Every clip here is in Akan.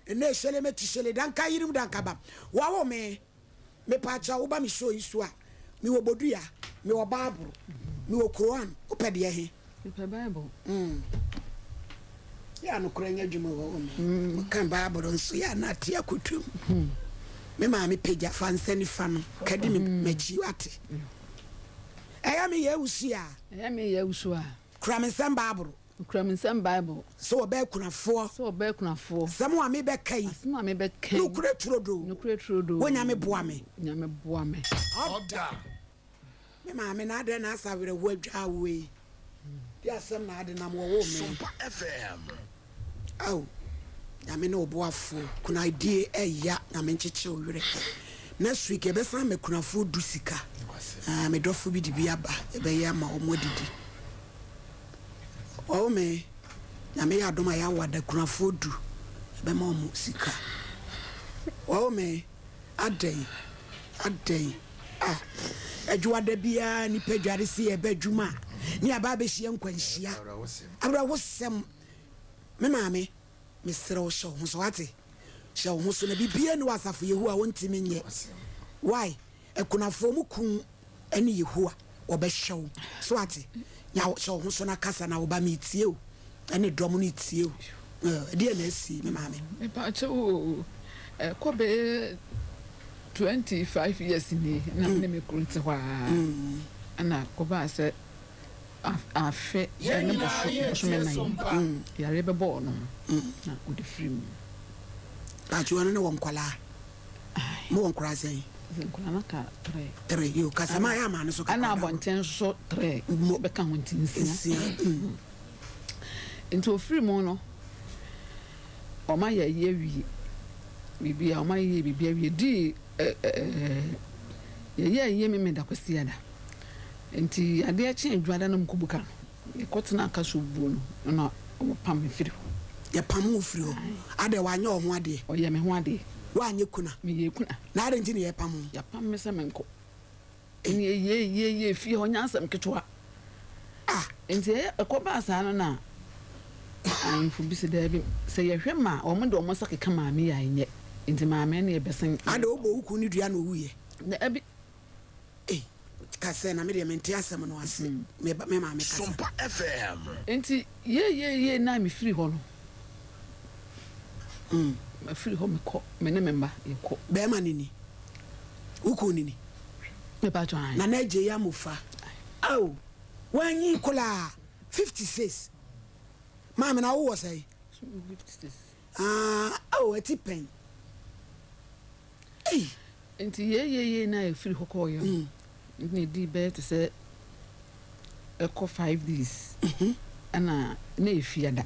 ene shele metishele danka yirim danka ba wawo me pacha wo ba me show isu a me wo bodua me wo bible me wo Quran opede he me Bible ya no kuranya dwuma wo me kan Bible nso ya na ate akotum me ma me peja fansani fa no kadi me machi ate eya me ye usia Kramisem Bible so be kunafo some wa me be kai no kure turodo wonya me boa me order me ma me na de na asawere wo adwa we dia sem na ade na mo wo me Sompa FM oh ya me no boafo kuna idea eya na me ncheche owere next week e be san me kunafo du sika me dofo bi di bia ba e be ya ma omodidi o me na me ya doma ya wada kunafo du e be ma omo sika o me adai adwada bia ni pedware si e be dwuma ni aba be hie nkwanhia abra wosem me maame me sere wo hye ho so ate hye ho so na bibia ni wasafo yehu a wontimi nye why ekunafo mu kun eni yehu a obehyew so ate nya hye ho so na kasa na oba metie o eni dom no tie o de na asi me maame me pa che o ko be 25 years ni na me kurunti hwa ana ko ba se afe ya ne bo so me nan ya rebe bo no na o de free ba ju ne won kwala mo won kwala sai kwala na ka 3 yo kasama ya ma ne so ka ana bonten so 3 mo be kan wontin sia into free mo no o ma ya ye wi bibia o ma ye bibia wi di ye me da kwasiada enti ade a chen dwada no mkubuka ekotena aka so buo no na pam me firi ya pam wo firi ade wanye o ho ade o ye me ho ade wanye kuna me ye kuna na ade ntini ye pam ya pam me se menko eni ye fi ho nyansam ketwa enti ekoba asa no na anfu bi se da bi se ye hwema o mo de o mo sakeka ma me ya nye enti ma me na ye besen ade obo uku ni dua no wuye na abi kase na me de mente asem no ase me ma me kase Sompa FM enti ye na me firi ho no ma firi ho me ko me ne memba ye ko be ma nini uku nini me ba twan na je ya mufa aw wanyi kola 56 ma me na wo say 56 ati pen enti ye na e firi ho ko yo ni di be to say eko 5 days ana na efiada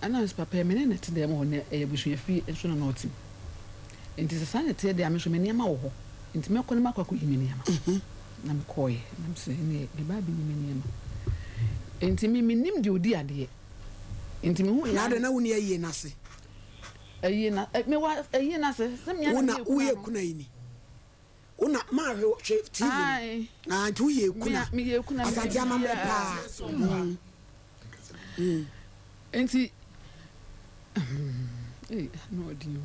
ana papa me na te dem ho na e busu efi enso na otim enti se sa na te dem so me niam wo ho enti me ko na makwa ko yimi niam na me koye na me se ni e ba bi yimi niam enti me nim de odi ade enti me hu na de na woni ayi na se ayi na me wa ayi na se sem nya na uye kuna yini una ma hwe TV na tu ye kuna me ye kuna asante amamre pa enti no dio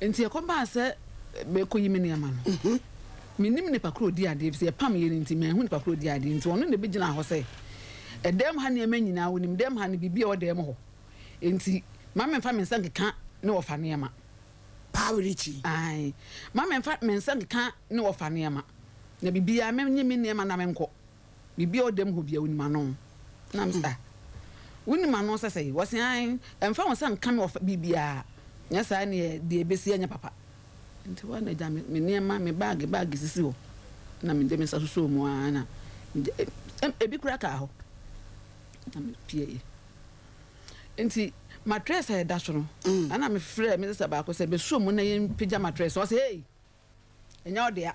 enti akomba se be ko yimi ne ama no minim ne pakro di ade se pam ye enti me hu ne pakro di ade enti ono ne be gina ho se edem ha ne manyina wonim dem ha ne bibia o dem ho enti mama mfa mensa nkeka ne wo fa ne ama pawrichi ai mama mfa mensa nkeka ne wo fa ne ama na bibia menye ne ama na menko bibia o dem ho bia wonim ano na msta wonim ano sese wo se ai mfa wo san ka me wo bibia nya sa ne de ebesi anya papa nti wa na ja me ne ama me bag sisi ho na me dem sa so mu ana ebi kura ka ho na me pie nti mattress e da so no ana me frɛ me sesa ba ko se be so mu na ye pija mattress o se hey enya odea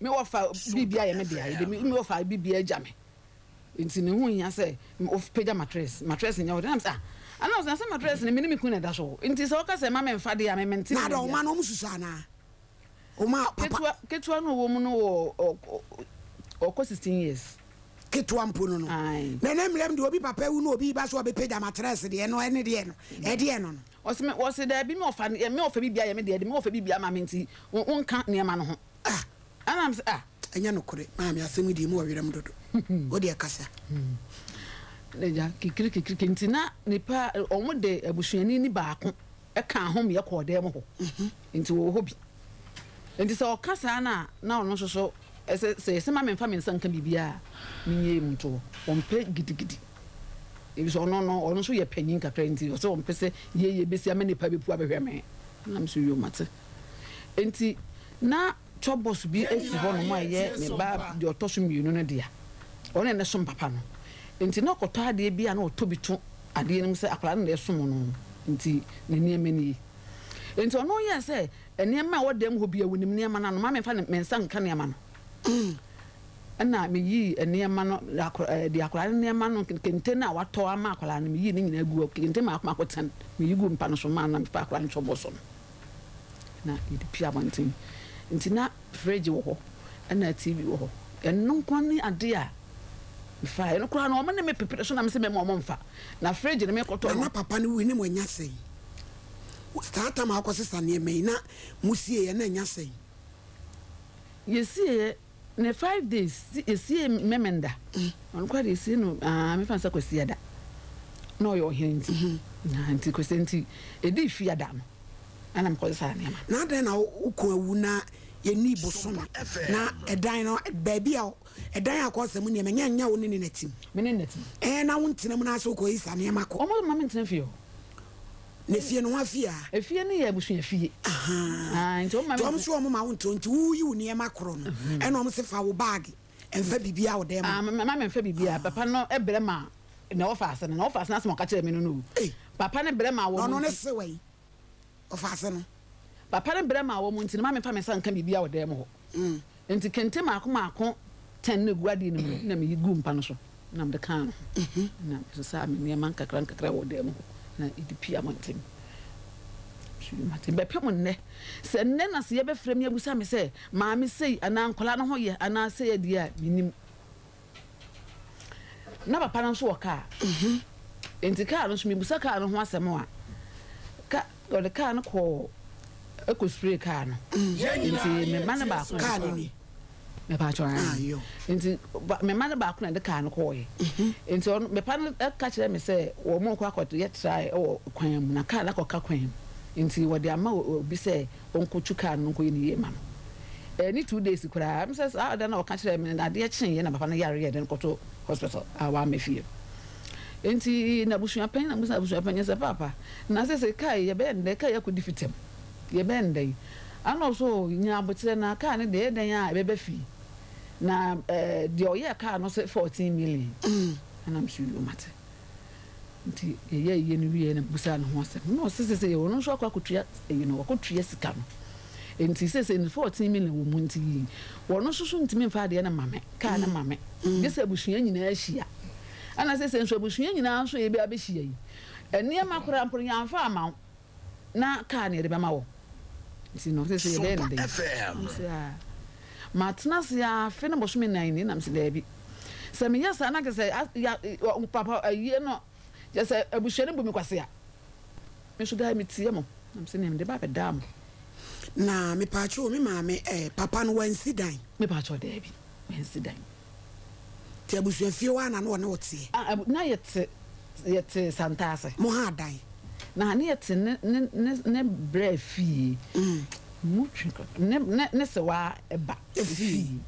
me wo fa bibia ye me dia ye me wo fa bibia agya me nti ne hu nya se o pija mattress enya odea na sa ana o se mattress ne me ni me ku na da so nti se o ka se ma me mfa de ya me menti na do ma no mususa na o ma papa ketwa no wo mu no o ko 16 years Ketwa mpono no. Na nemlem de obi papa wu no obi ba so obepega matres de no ene de no. E de no. Was there be me ofa bibia ye me de me ofa bibia ma menti wonka niema no ho. Anam se enya no kore ma me asemi di mu owerem dodo. O de kasa. Leja kikiri ntina nipa omo de abusuani ni baako e kan ho me yakode mo ho. Nti wo hobi. Nti se o kasa na ono so se ma me mfa me nsanka bibia menye mto ompe gidigidi. Ebi so ono so ye panyin kakra nti so ompe se ye besi ame nipa bepu abehwe me. Na me so yo mate. Nti na chobos bi esi ho no ma ye me ba de otoso mienu no dia. Ono ne so papa no. Nti na koto ade bia na otobitu ade nim se akwara na esom no. Nti ne niema ni. Nti ono ye se niema wodam ho bia wonim niema na no ma me fa me nsanka niema no. Ana me yi niema no de akwara niema no kente na wato ama akwara no me yi ni nyina gu kente ma akotan me yi gu mpa no so ma na me fa akwara no choboso no. Na yidi pia bantin. Nti na fridge wo ho ana TV wo ho. Enno kwani ade a fa eno kura na o me pepere so na me se me mo mfa na fridge ne me koto na papa ne wi ne mo nya sei start am akosesa ne me na musie ye na nya sei yesie ne 5 days yesie memenda on kwa yesie no me fansa kwesi ada no yo hinti na anti kwesenti edi fi ada no ana me kwesa ne ma na den na ukon awu na ye ni bosono na edan no baby a edan akosem ne me nya wo ne natim me ne natim na wo ntina mu na so ko isa ne makọ omo ma me ntina fie o ne fie no afia efie ne ye busu afie nti omo ma me so omo ma wo ntonti wo yi wo ne makro no na omo se fa wo bag enfa bibia wo dem ma me enfa bibia papa no ebre ma na ofase na so ka kire me no papa ne bre ma wo no ne se wai ofase no papa ne bre ma wo mu nti ma me fa me sanka bibia wo dem ho nti kente maako 10 ne guadi no na me yigu mpa no so na me kan na so sa me niema kakra wo dem na idipia montem shu mate be pem ne se ne na se ye be frem ye busa me se ma me sei ana nkola no ho ye ana se ye dia minim na papa no so ka enti ka no so me busa ka no ho asem a ka o ka no ko eko spray ka no enti me man ba ko ka ni me pa chwa enti me man ba ko na de ka no ko ye enti on me pa no ka kire me se wo mo ko akoto ye try o kwan mu na ka na ko ka kwan enti wo de ama obi se onko chuka no ko ye ni ye ma no ni 2 days kura me se da na o ka kire me na de chen ye na papa no yare ye de ko to hospital awa me fie enti na busu apen se papa na se kai ye be nde kai ko difitem ye be nde ana so nya abotre na ka ne de den a be fi na de oye ka no se 14 million ana am sure mate nti ye no wie na busa no ho asem no se ye wono so akwakotua no akotua sika no enti se 14 million wo mu nti wono so ntimi mfa de na mame ka na mame de se busua nyina ahia ana se nso busua nyina so ye be abehia yi ene makora mpor yamfa ama na ka ne de be ma wo nti no se ye be nde matna se ya fe na boso me nan ni nam se da bi se me yesa na ke se papa aye no je se abusua ne bu mi kwase a me so da mi tie mo nam se ne de ba be da mo na me pa cho me maame papa no wansi dan me pa cho da bi wansi dan ti abusua fie wa na no ne wotie na yete santase mo ha dan na ne yete ne bre fie mutriko ne se wa eba fie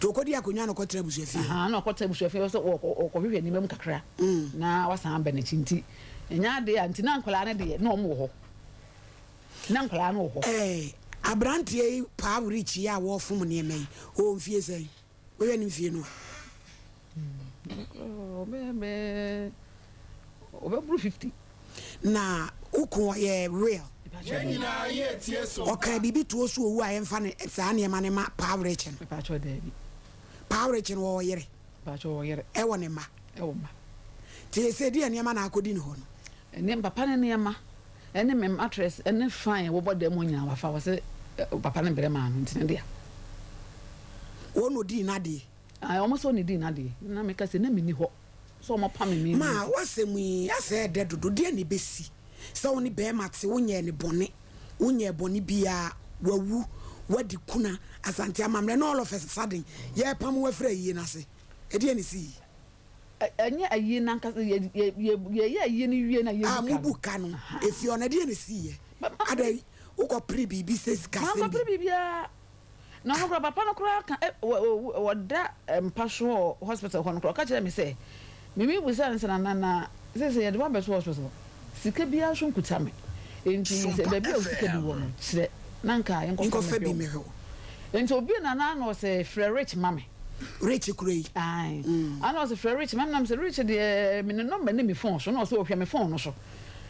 to ko dia konwa no ko tra busua fie no ko tra busua fie so ko hwehwe ni mem kakra na wasan ba na chinti enya de anti na nkola ne de na omo ho na nkola no ho abrantie pa richi ya wo fom ne mai o mfie sei wo ye ni mfie no over 50 na uko ye real yenina ye tie so okay bibi to so owu a yemfa ne saa ne ma ne ma power chen pa cho da bi power chen wo yere pa cho wo yere e wo ne ma ti se di ne ma na akodi ne ho no ene papa ne ma ene mem address ene fine wo bodam nya wafa wo se papa ne bere ma no ntine dia wo no di na di I almost only did na de na make say na me ni ho so mo pa me ma wasem yi ase de dodo de ne besi so woni be mate wonye ne bone wonye bone bia wawu wadi kuna asante amamre no all of a sudden ye pam wafra yi na se e de ne si anya ayi na nka ye ayi ni wie na ye buka no efi ona de ne si ye adai uko pri bibi ses kase ma pri bibia na no kra papa no kra ka woda mpasho hospital ho no kra ka kire me say mimi busa nsana na say ye de ba be so hospital sika bia so nkuta me enti se be bia sika bi wo no kire na nka ye nko fa bi me ho enti obi na na no say free rich mame rich kurei ai ana say free rich mame na say rich de me no number na me phone so na so ohwe me phone no so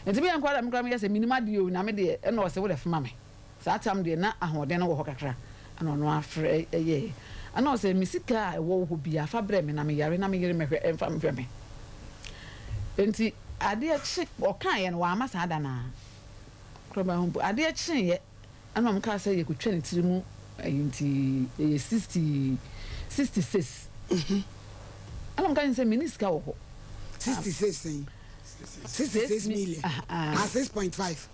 enti bia nko da me kra me say minima de o na me de e na say wo de fa mame sa atam de na ahode no wo ho kakra ana no afre ye ana say misika wo ho bia fa bre me na me yare na me yere me hwe emfa me hwe me enti ade chi o kan ye no wa ma sa da na kroba ho ade chi ye ana mo ka say ye ko twa ne tiri mu enti 66 ana mo kan say miniska wo ho 66 million 6.5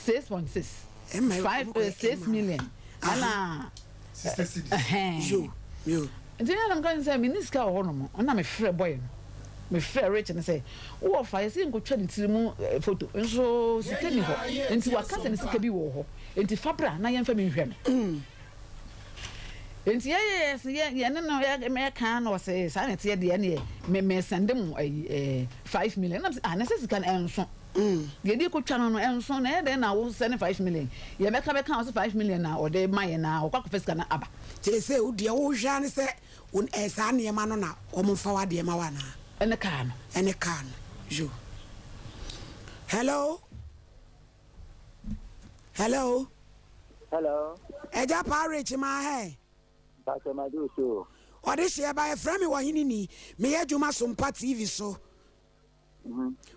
6.6 6 million ana 66 yo ntia na kan say miniska wo no mo na me frɛ boy no me frɛ rich and say wo fa yesi nkotwa ne tiri mu photo nso sika ni ho enti waka se ne sika bi wo ho enti fabra na yemfa me hwɛ me enti yes ye no me kan no say sa ne tie de ne me send them 5 million na say sika enso ye di kotwa no enso na ye de na wo send 5 million ye be ka 5 million na o de maye na o kwa sika na aba tell say wo de wo hwa ne say won esa ne ma no na o mo fa wa de ma wa na ene kan jo hello eja parage ma he Pastor Madu so ode she ba e frame wo hini ni me ye djuma Sompa TV so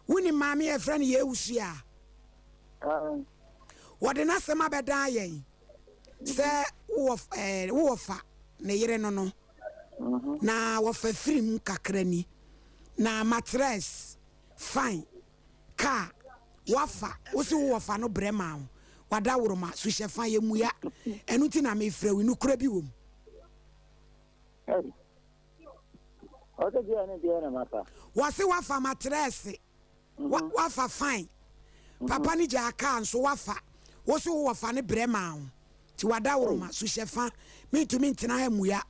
woni ma me e frame ye wusu a wode na sema beda ye se wo fa ne yere no na wo fa film kakrani na mattress fine car wafa wosi wo fa no brema wada woroma so shefa ye muya enu ti na me fra wi no kura bi wom oke dia ne dia na mapa wasi wafa mattress wafa fine papa ni ja car so wafa wosi wo fa ne brema ti wada woroma so shefa me to me ntina ha muya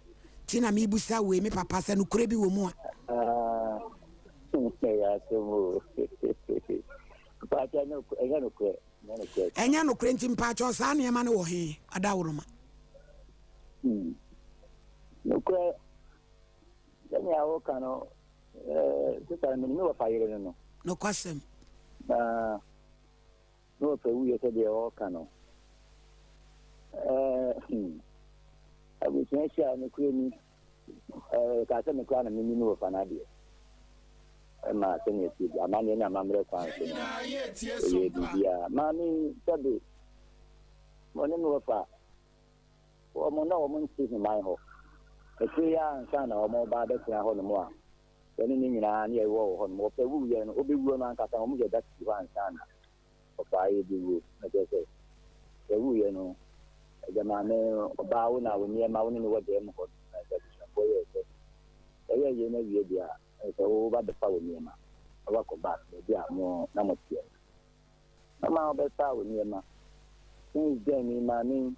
ti na me busa we me papa se no kura bi wom a ya tumu pacha no enya no krenti mpacho sa na ma ne wo he adawroma no kwe dani awo kano sita me no fa yire no no kwasem no pe wu yete de o kano abu sha no kwe ni ka se me kwa na me ni no fa na de ma sene ti amane na mamre kwa nso ye bia mami sabe mone no fa o mo na o mo nsi ni mai ho e ya nsa na o mo ba de tia ho no mo a eni ni nyina na e wo ho no mo pe wu ye no obi wu no anka ta o mo je da ti wa nsa na o fa ye bi wu na je se e wu ye no e jama me o ba wu na wo ni e ma wo ni wo de mo ho na je ti so ye se e ye na wie dia so ba de pa wo niema wa ko ba de a mo na mo tie na ma ba ta wo niema ni de mi ma ni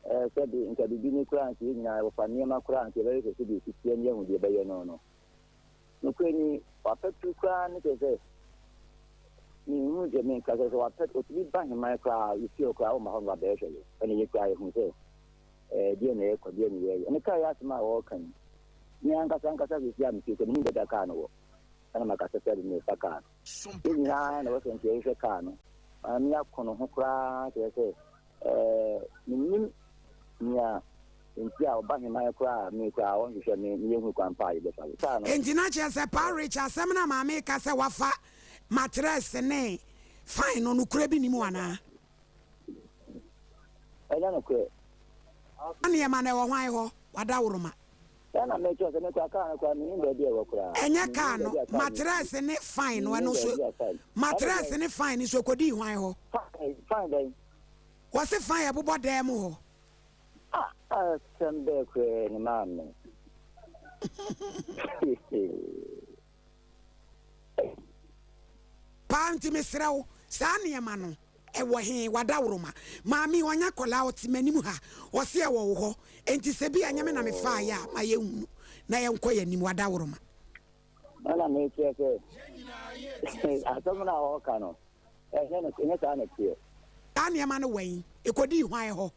se de nka bi ni kura nti nyina wo fa niema kura nti ba se de tie ni hu de ba ye no no ko ni wa pa tu kura ni te se ni mu je men ka se wa pa o ti ba hi mai kura you feel kura o ma ho ba be se ni ye kura ye hu se de ne ko de ni ye ni ka ya ma wo kan ni ankasa bi ya mti ko ni da ka no ana makasa se ni fa ka ni na na wo se nti e ka no ani akono ho kra ke se ni ya nti a oba hema kra mi kra won hwe ni ye hu kwan pa ye be fa no enti na che se pa rich asem na ma me ka se wafa mattress ne fine no kura bi ni mu ana ana no kra ani e ma na wo hwan ho wada woroma na make sure me kwa kwa me baby e wokura enya ka no mattress ne fine no no so mattress ne fine so kodi hwan ho fine then was it fine abobo dem ho sembe kwe ni mame panti mesrew sa niema no e wo he wadawroma maami wanya kola otimanimu ha wo se e wo ho enti se bi anyame na me fa ya ma ye hunu na ye nko ya nim wadawroma ana me tiese atomna ho kano ne ta na tie niema no wen e kodi hwan ho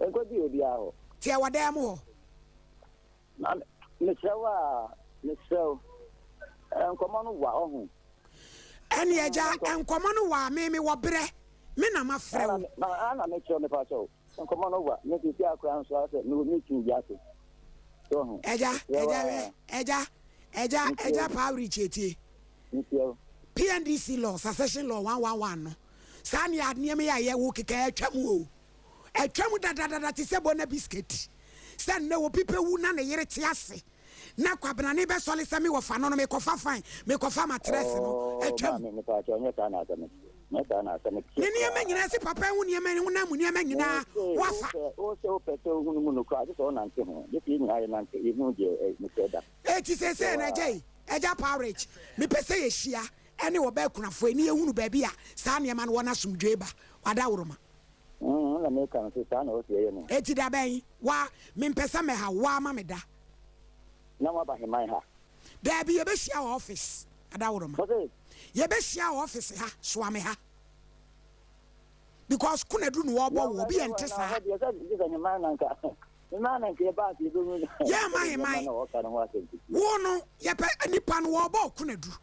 ekodi obi aho tie wadam ho me sew nkomo no wa ohu eni eja enkomo no wa me wo bre me na ma frew ana me chew me pa chew nkomo no wa me ti akura nso ase me me tin ya se ohu eja power chetie PNDC law succession law 111 no sa ne adne me ya ye wo keka atwam o atwam dadadada ti se bona biscuit se ne wo pipe wu na ne yere ti ase na kwabena ne be sole se me wo fa no me kofa fine me kofa matress no atwam me pa chew nya ta na ase me ne niema nyina se papa hu niema ne na mu niema nyina wafa o se o pete hu mu no kwa so na nte ho ye ti ni aye na nte e hu je me seda ti se na jey eja porridge me pese ye hia ene wo ba kunafo eni ehunu ba bia sa niema no wona somdwe ba wada woroma na me kan se sa na o se ye no ti da ben wa me mpesa me ha wa ma me da na wa ba he mai ha da bi ye be hia office ada woroma ye be hia office ha so ame ha because kunadu no wo bi entesa yeah my wo no ye pe nipa no wo kunadu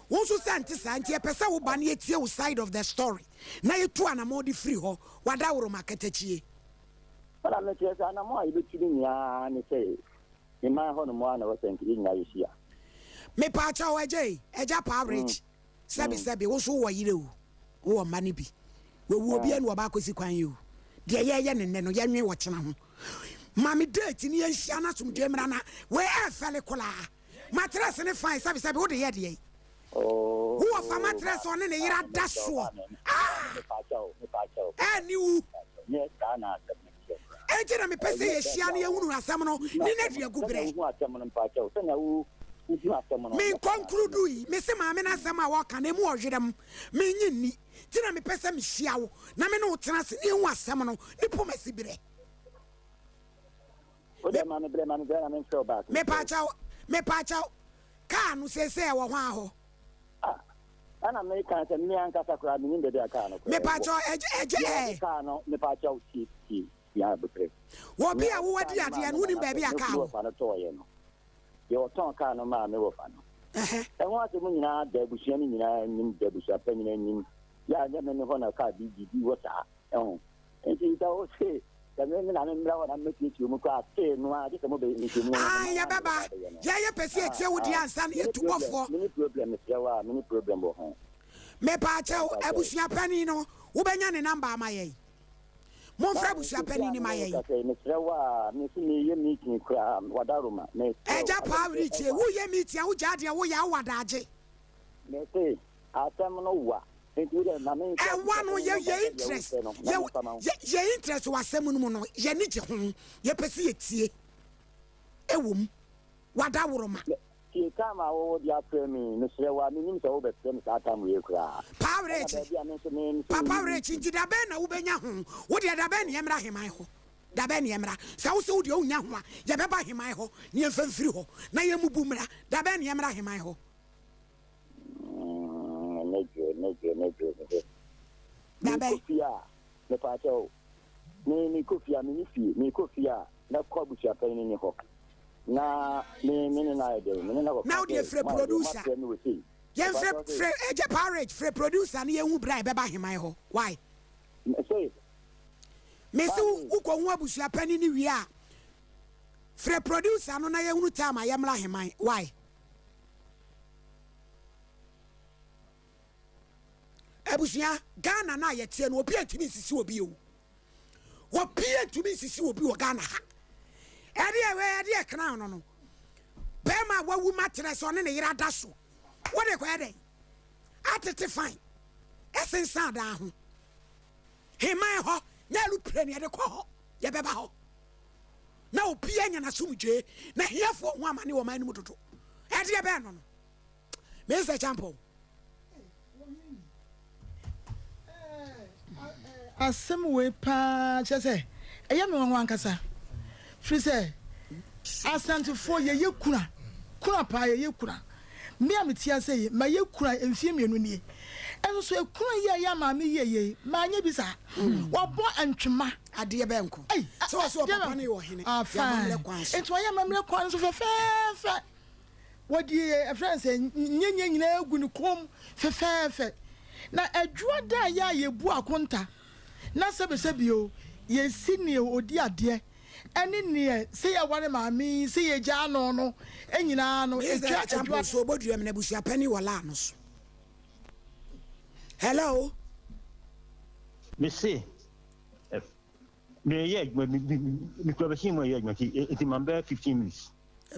wo so sante santi ye pesa wo ba na etie wo side of the story na ye tu anamo di free ho wada woro makatachie ala me tie sa anamo ayi betiri nya ni sei ni ma ho no mo ana wo sankiri nya yisia me pa cha wo eja pa average sebi wo so wo yire wo ma ni bi wo bi anu oba kosi kwan yo de ye ne no ye nwe wo chena ho mami date ni ye hia na somdwe mra na we e fele kola mattress ne fine sebi wo de ye de oh who of a mattress on ne yira daso me pa cha ni wu yes ana ejira me pese ye hia na ye hunu asem no ni na dua gubre me conclude yi me se maame na asem a wo ka na mu ohwerem me nyinni tina me pese me hia wo na me no tena se ni hu asem no ni po masibire o de maame bre na me show back me pa cha ka no se wo ho aho ana me kan se me anka sakura me nde de aka no me pa cha eje ka no me pa cha ti ya betre wo bi a wo wadi ade no ni ba bi aka wo fa no to ye no ye o ton ka no ma me wo fa no e ho ase mu nyina da busia ni nyina nim da busia pa nyina nim ya nya me ho na ka bi wo sa e ho enti da o se da me na me mra wo na me ti mu ka te no a de mo be ni mu ya baba ya pesi etie wo di ansa na yetu bofo mini problem se wa mini problem bo ho me pa cha abusia pani no wo benya ne number amaye mon fra busia pani ni maye me se wa me si ni ye meeting kra wadaroma me eja pa riche wo ye meeting wo jade wo ya wadaje me se atam no wa and one ye interest ye interest was semun no ye ni je ho ye pese ye tie ewom wada woroma tie kama wo dia premi no sre wa minim se wo be premi sa tam ye kura papa rechi ti da ben na wo benya ho wo dia da ben ye mra heman ho da ben ye mra sa wo se wo dia onya ho a ye beba heman ho ne ye famfiri ho na ye mubu mra da ben ye mra heman ho me pa cho ni kofia mi fi mi kofia na ko bu sia pa ni ho na ni na ide ni na ko now the free producer ye free eje parage free producer na ye hu bra be ba heman ho why say me so uko hu abusia pa ni wi a free producer no na ye hu time a ye mra heman why abusia Ghana na yetie no obi antimi sisi obi o wo pie antimi sisi obi wo Ghana ha edi ekran no bema wawu matres one ne yira da so what dey kwa dey atete fine esensa da ho heman ho na lu pre ne de kɔ ho ye beba ho na obi anya na sumdwe na hiafo ho amane wo man ni mutoto edi e be no no Mr. Champo asem we pa chese eya me wanwan kasa free say asantefo ye kuna pa ye kuna me ametia say ma ye kuna emfie mienu nie enso so ekuna ye ya ma me ye ma anya bisa wo bo antwema ade be nko so papa ne wo hene ya mamle kwan so ento ya mamle kwan so fe wodi e friends nyenye nyina egu ni kom fe na adwua da ya ye bu akonta na sebesebio ye sini odi ade ene ne se ya ware maami se ye gya no enyina no etwa adwua so bodua me na busia pani wala no so hello me say me ye me ko be himo ye it mambe 15 minutes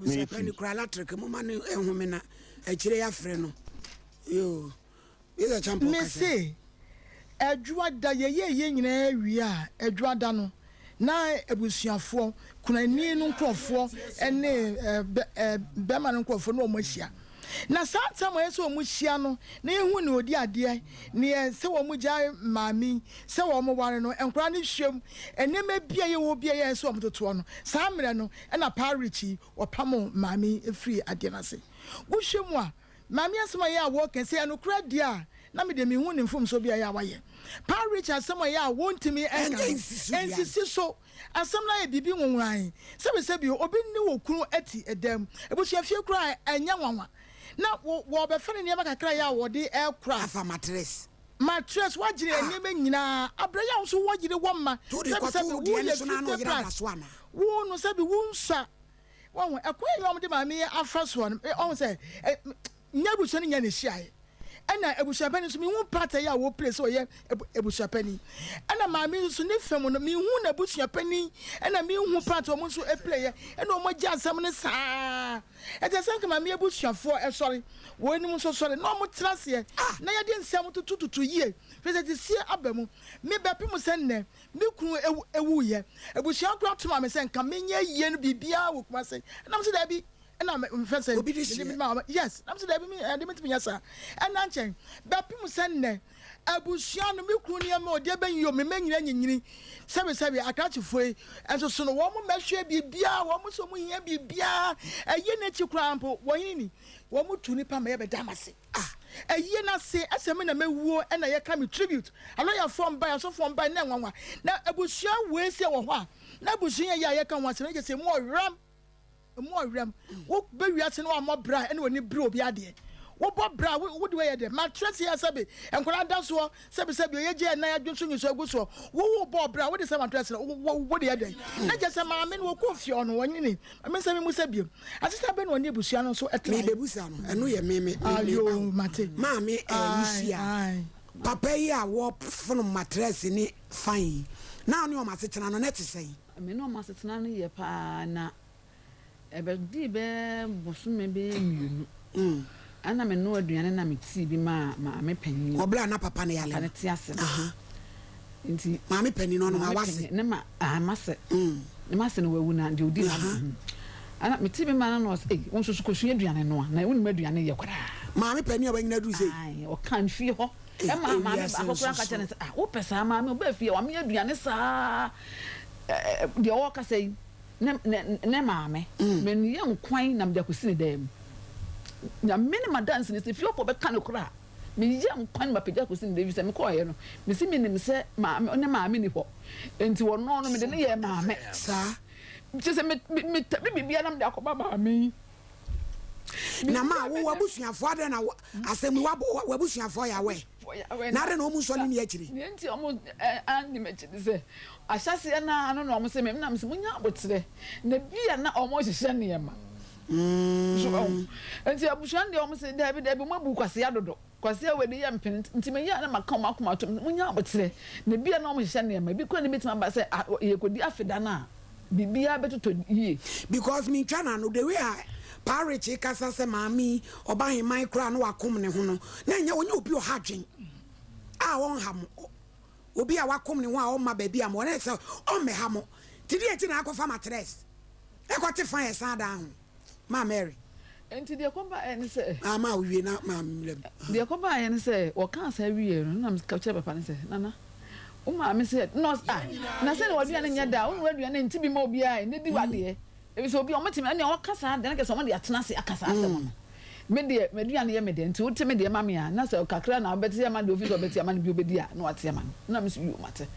me pani kura electric mo ma ne ehome na akire ya frɛ no yo is champo me say adwua da ye nyina wi a adwua da no na ebusuafo kunani no nkrofo ene bema no nkrofo no omahia na santa mo yeso omuhia no na ehu ne odi ade ne se wo mugya maami se wo mo ware no enkra ne hwem enema bia ye wo bia ye so omototo no saa mre no na parichi opamo maami efiri ade na se wo hwemu a maami asema ye a wo kan se enokra dia na me de me hu ne mfom so bia ya waye parichi asema ye a wontimi ensisi so asem na ye bibi nwonwan sebesebi obi ni wo kunu ati edam ebusuafie kura enya nwanwa na wo be fene ne makakra ya wo de aircraft afa mattress wajire enema nyina abraya nso wajire womma sebesebi wo ye so na no yira da so ana wo no sebi wunsa wo ekwan yom de ma me afa so on say nyabuso ne nya ne hia ana ebusuapani so mi hu party ya wo place o ye ebusuapani ana maami so ne fam no mi hu na ebusuapani ana mi hu party o mo so e play ye ana o mo gya asam ne saa e te sanka maami ebusuafo e sorry wo enim so sorry no mo trase na ye de nsam tututu ye present sie abamu me bepim senne me kunu ewu ye ebusuafo atoma me senka menye ye no bibia wo kuma se na mo se da bi and I'm first yes, I'm saying I didn't mean yes, and I'm saying Bapim Sunday. Abusiano mi kunia mo de ben yo me menyina nyinyini sebe I catch you and so no wo mo mehwe bibia wo mo so mo hia bibia aye na chi krampo wo yini wo mo tu nipa me be damase aye na se asem na mewuo na ye ka me tribute alo ya form by so form by na nwanwa na abusia we se wo ho a na abusia ya ye ka wanse na je se mo ram wo be wiase no amobra ene woni bra obi ade wo bo bra wo de we de mattress ya sabe enkola da so sabe ye je na ya dwonso nyiso aguso wo bo bra wo de se mattress wo de de na je se ma me no ko fie ono wonyini me se me mu sabe asista be no oni ebusua no so etra me bebusa no eno ye me ayo mate ma me lucia papa yi a wo fono mattress ni fine na oni o masetena no net sei me no masetena no ye pa na ebe di be bosume be mienu ana me no aduane na me ti bi ma me panyin obla na papa na yale ana ti ase nti ma me panyin no ma wase ne ma amase ne ma se no wawu na de odi ana me ti bi ma na no won so ko sua aduane no na won ma aduane ye kwara ma me panyin obanyina du sei ai o kan fie ho e ma me akokora ka chane wo pesa ma me oba fie wa me aduane sa de o ka sei ne maame men ye nkwan na mde akosi ne dem na minimum dance ni se fio po be kan kura me ye nkwan ma pega akosi ne dem se me ko ye no me si minim se maame ne maame ni ho enti wo no me de ne ye maame sa je se me bibia na mde akoba maame na ma wo abusuafo ade na asemi wo abusuafo ya we na re na omu so ni akiri enti omu ani me chidi se ahyase na ano na omu se me na me se munya abotre na bia na omu hihye ne ma so enti abusuan de omu se dabi mu bu kwase adodo kwase we de ye mpin enti me ya na maka ma akoma to munya abotre na bia na omu hihye ne ma bi ko ne betima ba se ye kodi afeda na bibia beto ye because me twana no the way I parich kasa se mami oba he man kra no wakom ne ho no na nya onye obi o hadwen a won ha mo obi a wakom ne ho a o ma ba bi am wona se o me ha mo ti di eti na akofa matres e ko te fan esan da ho ma Mary enti de komba en se ama wie na ma mlem de komba en se o kan sa wie no na capture papa ne se nana o ma me se no na se no aduane nya da o aduane nti bi ma obi a ne di wade e bi so obi o matime na o kasa de na ke so mo de atena se akasa asem me de aduane ye me de nti o te me de ma me a na se kakra na obeti ya ma de office obeti ya ma bi obedi a na wate ya ma na me so wi o mate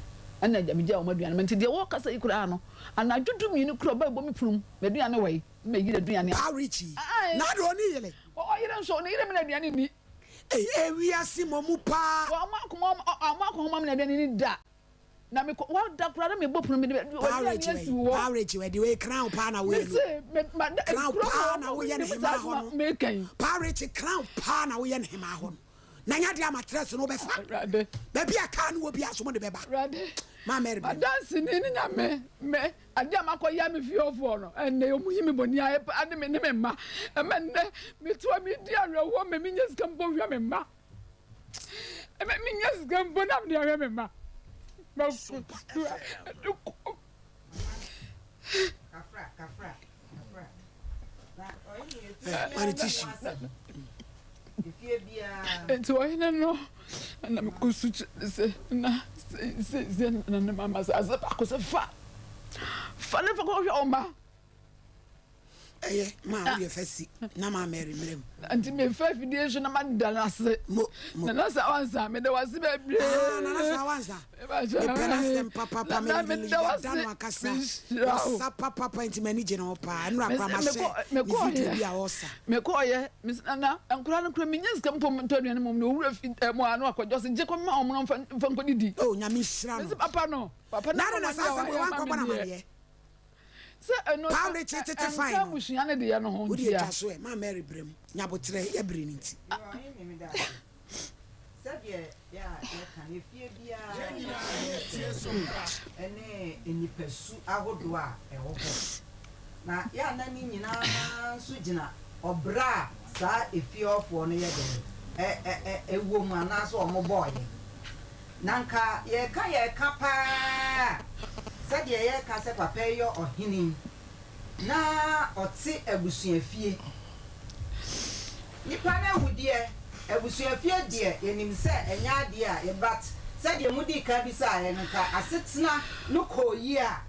ana ja me ja o ma aduane nti de wo kasa ikura no ana dwudum yi no kura ba bo me punum me aduane wai me yi aduane a richi na do oni yele o yire nso ne yire me aduane ni wi asimo mu pa o ma ko ma me aduane ni da na me wa da kura me bo punum me de average we the way crown pa na we crown pa na we yen hima ho me kan average crown pa na we yen hima ho na nya de amatres no be fa ba bia ka no obi aso mo de be ba ma Mary dance ni nya me ade amakọ ya me fiofo no enne omu yi me boni a ade me ne me ma emenne me to me di arewo me nya skambo wi me ma me nya skambo na me wi me ma Kafra. Enti o hene no na me kusu se na se na mama sa akosa fa le fa ko hwe o ma ma we fasi na ma Mary mrem anti me fa fidie so na ma dala se na sa wansa me de wase ba bre na sa wansa e penasem papa me de dan wakasa sa papa enti mani je no pa nra kwa ma se me ko ye miss na ankura no kura me nyes kam pom to aduane mom no wura mo anu akọjọ se je ko ma omno fa nko didi oh nya mi shira no papa na sa we wan ko bona ma de se no Paul chete fine no bushia ne de ye no ho ntia odi so e ma Mary brem nya botre ye bre ni nti sabe ya kan efie bia ene enipasu ahodo a ewo ho na ya na ni nyina so gina obra sa efie ofo no ye de ewo mu ana so omoboy nanka ye ka pa sabe ye ka se papa yo ohini na oti abusuafie nipa na hudie abusuafie die yenim se enya de a ye bat sabe mudi ka bi sa ye nka asetena no koyi a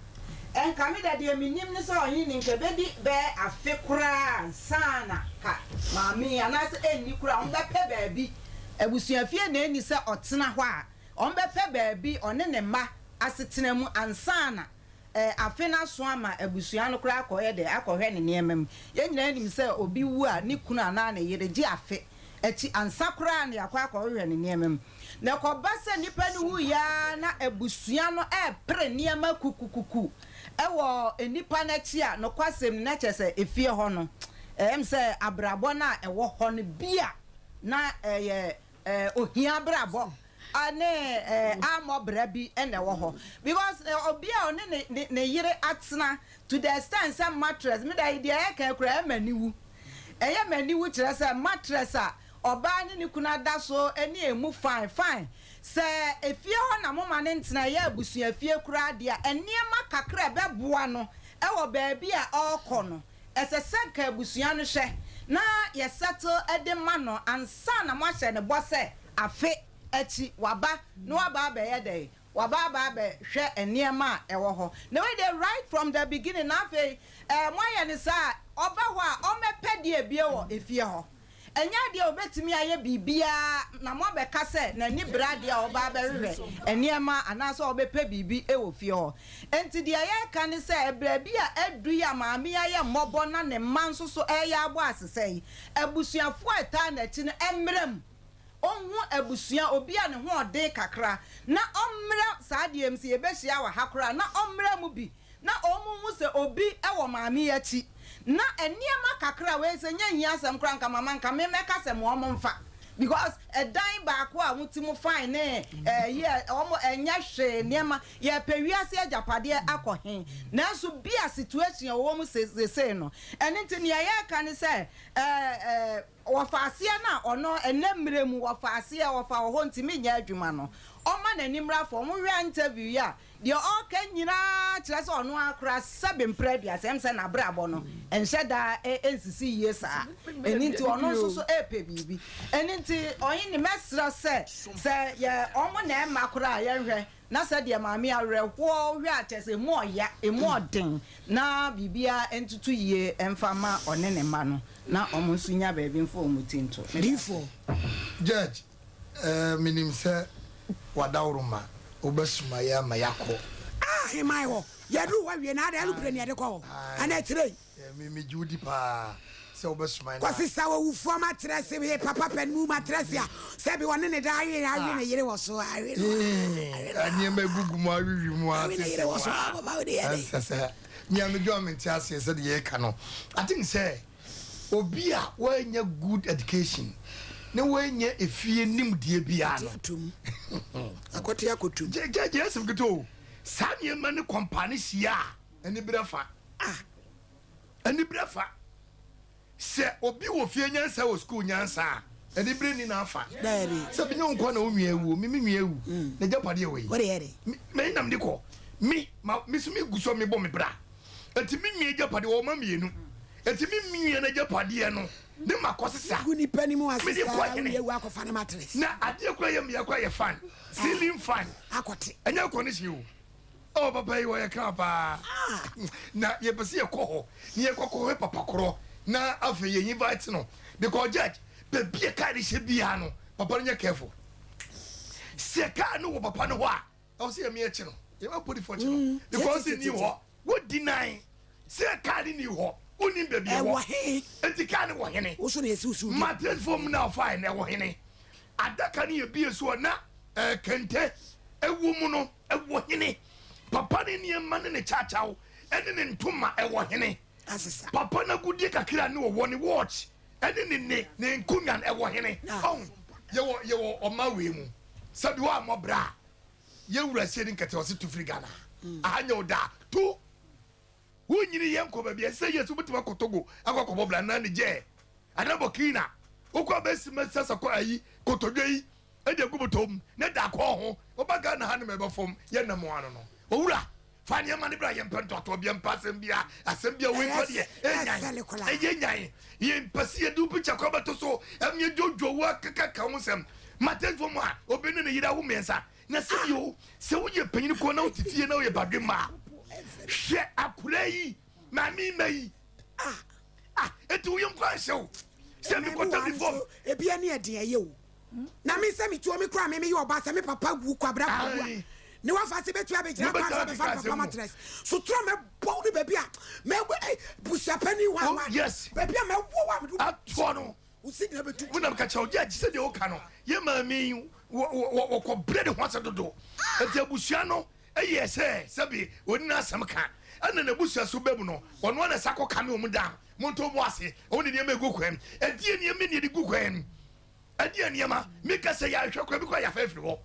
enka me da de minim ne so ohini nka bedi be afekura sana ka maami anase enni kura on be pe baabi abusuafie na eni se otena ho a on be pe baabi one ne ma asetena mu ansana afena so ama abusua no kura akọye de akọhwe ne niemem ye nyina nim se obi wu a ne kunu ana na yere gi afe echi ansa kura na akọhwe ne niemem na ko base nipa ne wu ya na abusua no pre niema kukukuku ewo enipa na chi a no kwasem na chese efie ho no se abrabo na ewo ho no bia na ohia abrabo ane amobra bi ene wo ho because obia one ne yire atena to the extent some mattress me da idea e ka kura maniwu eye maniwu kire say mattress a oba ne kuna da so ene emu fine se efie ho na moma ne ntena ye abusua fie kura dia eniema kakra beboa no e wo ba bi a okọ no ese senka abusua no hwe na ye settle edema no ansa na mo hye ne bose afe echi waba no waba be ye dey waba be hwe eniema ewo ho na we dey right from the beginning na fe moye ne sa oba ho a o mepede ebie wo efie ho enya de obetimi aye bibia na mo be ka se na ni brade a oba be hwe eniema anaso obepe bibi ewo fie ho enti de ye ka ne se ebra bi a adu ya maami aye mmobo na ne manso so eya abo asesei abusuafo eta na chi no emrem onhu abusua obi a ne ho ode kakra na omra saade MC ebehia wa hakra na omra mu bi na omu se obi ewo maami ya chi na eniema kakra we se nya hia asem kra nka mama nka me meka se mo mfa because dan baako a mutimu fine ne ye omo enya hwe niema ye pewiase agapade akɔhen nanso bia situation wo mu se no ene nti ne ye ka ne se wɔfaaseɛ na ɔno enemre mu wɔfaaseɛ wɔfa ho ntimi nya adwuma no ɔma n'animra fo mo hwɛ interview ya de ɔka nyina kyerɛ sɛ ɔno akora sabe mprɛ dia sɛm sɛ na brabɔ no enhyɛ da ensisi yie saa eni nti ɔno nso so epe bibi eni nti ɔyin ne mesra sɛ ye ɔmo na ɛma kora ye hwɛ na sɛ de maame awerɛhoɔ hwɛ akyɛsɛ mu ɔya emu ɔden na bibia entutu yie emfama ɔne ne ma no na ɔmo nso nya baabi mfo ɔmo tinto difo judge minim sɛ wadawroma obesuma ya mayako hemai ho yadu wa wie na ada lu pre ne de ko ana tire mi judi pa sɛ obesuma na kwasi sawo wufu ma tre se be papa panu ma tre se a se be woni ne da aye ne yere wo so aye ani ma gugu mu awiwi mu a ne yere wo so ba we de yere sɛ nya me jo amenti ase sɛ de ye ka no I think sɛ obi a wanya good education ne wanya efie nimdie bia no akoti akotu yes mkito sanye mane kompane sia ani brefa ani brefa se obi wo fie nyansa wo school nyansa ani bre ni na afa dari se bi nyon kwa na onwie ewu mi nwie ewu na japade we what yere me nam de ko mi sumi guso mi bo mi bra enti mi nwie japade wo ma mienu enti mi nwie na japade no ne makosesa guni pani mu asesa we ewu akofa na matres na ade kura ye me yakwa ye fan ceiling fan akote enya condition o papa yi wo ye ka pa na ye pese ye ko ni ye kokko he papa koro na afa ye invite no because judge be bia ka ni she bia no papa no careful se ka no wo papa no ho a o se ye me echi no ye ma put for no because ni ho wo deny se ka ni ho oni baby wo enti ka ni wo hene wo so na yesu matrix form na fine na wo hene adaka ni ye bia so na kente ewu mu no ewo hene papa ni niema ne chachawo ene ne ntoma ewo hene asesa papa na gudie kakira ne wo ne watch ene ne nkunyan ewo hene on ye wo omawe mu sabi wa mobra ye wura se ni nkete o se to free Ghana ahanya oda to wonyini ye nko ba bia se yesu butima kotogo akokko bla na ne je adabokina ukwa besi mesasa ko ayi kotodwei ede gubutom ne da ko ho obaga na ha ne mebefom ye na mo ano no owura fa ne ma ne bra ye mpentoto bia mpasem bia asem bia we ko de enyan ye mpasi edu picha ko bato so amye jojo wa kaka ho sem maten fo mo a obenu ne yira wo mensa na se yo se wo ye panyin ko na otifie na wo ye badwema hwe akura yi mami mai etu wo nkwa hyew se mi ko tabi fo ebia ne ede ye wo na me se mi tuo mi kra me ye oba se me papa gu kwabra kwa ne wa fa se betu abegyina kwa se fa papa matres so tro me bo ni baby a me busia pani wa yes baby a me wo wa atwo no usi na betu wona ka chawo je se de o ka no ye mami wo ko bread ho asa dodo enti abusia no eye se bi oni na asam ka ana na busia so babu no ono na sako kame o mu da monto mo ase oni ne me gu kwem edi ne me ne di gu kwem edi ne ma me ka se ya hwe kwa bi kwa ya fa firi ho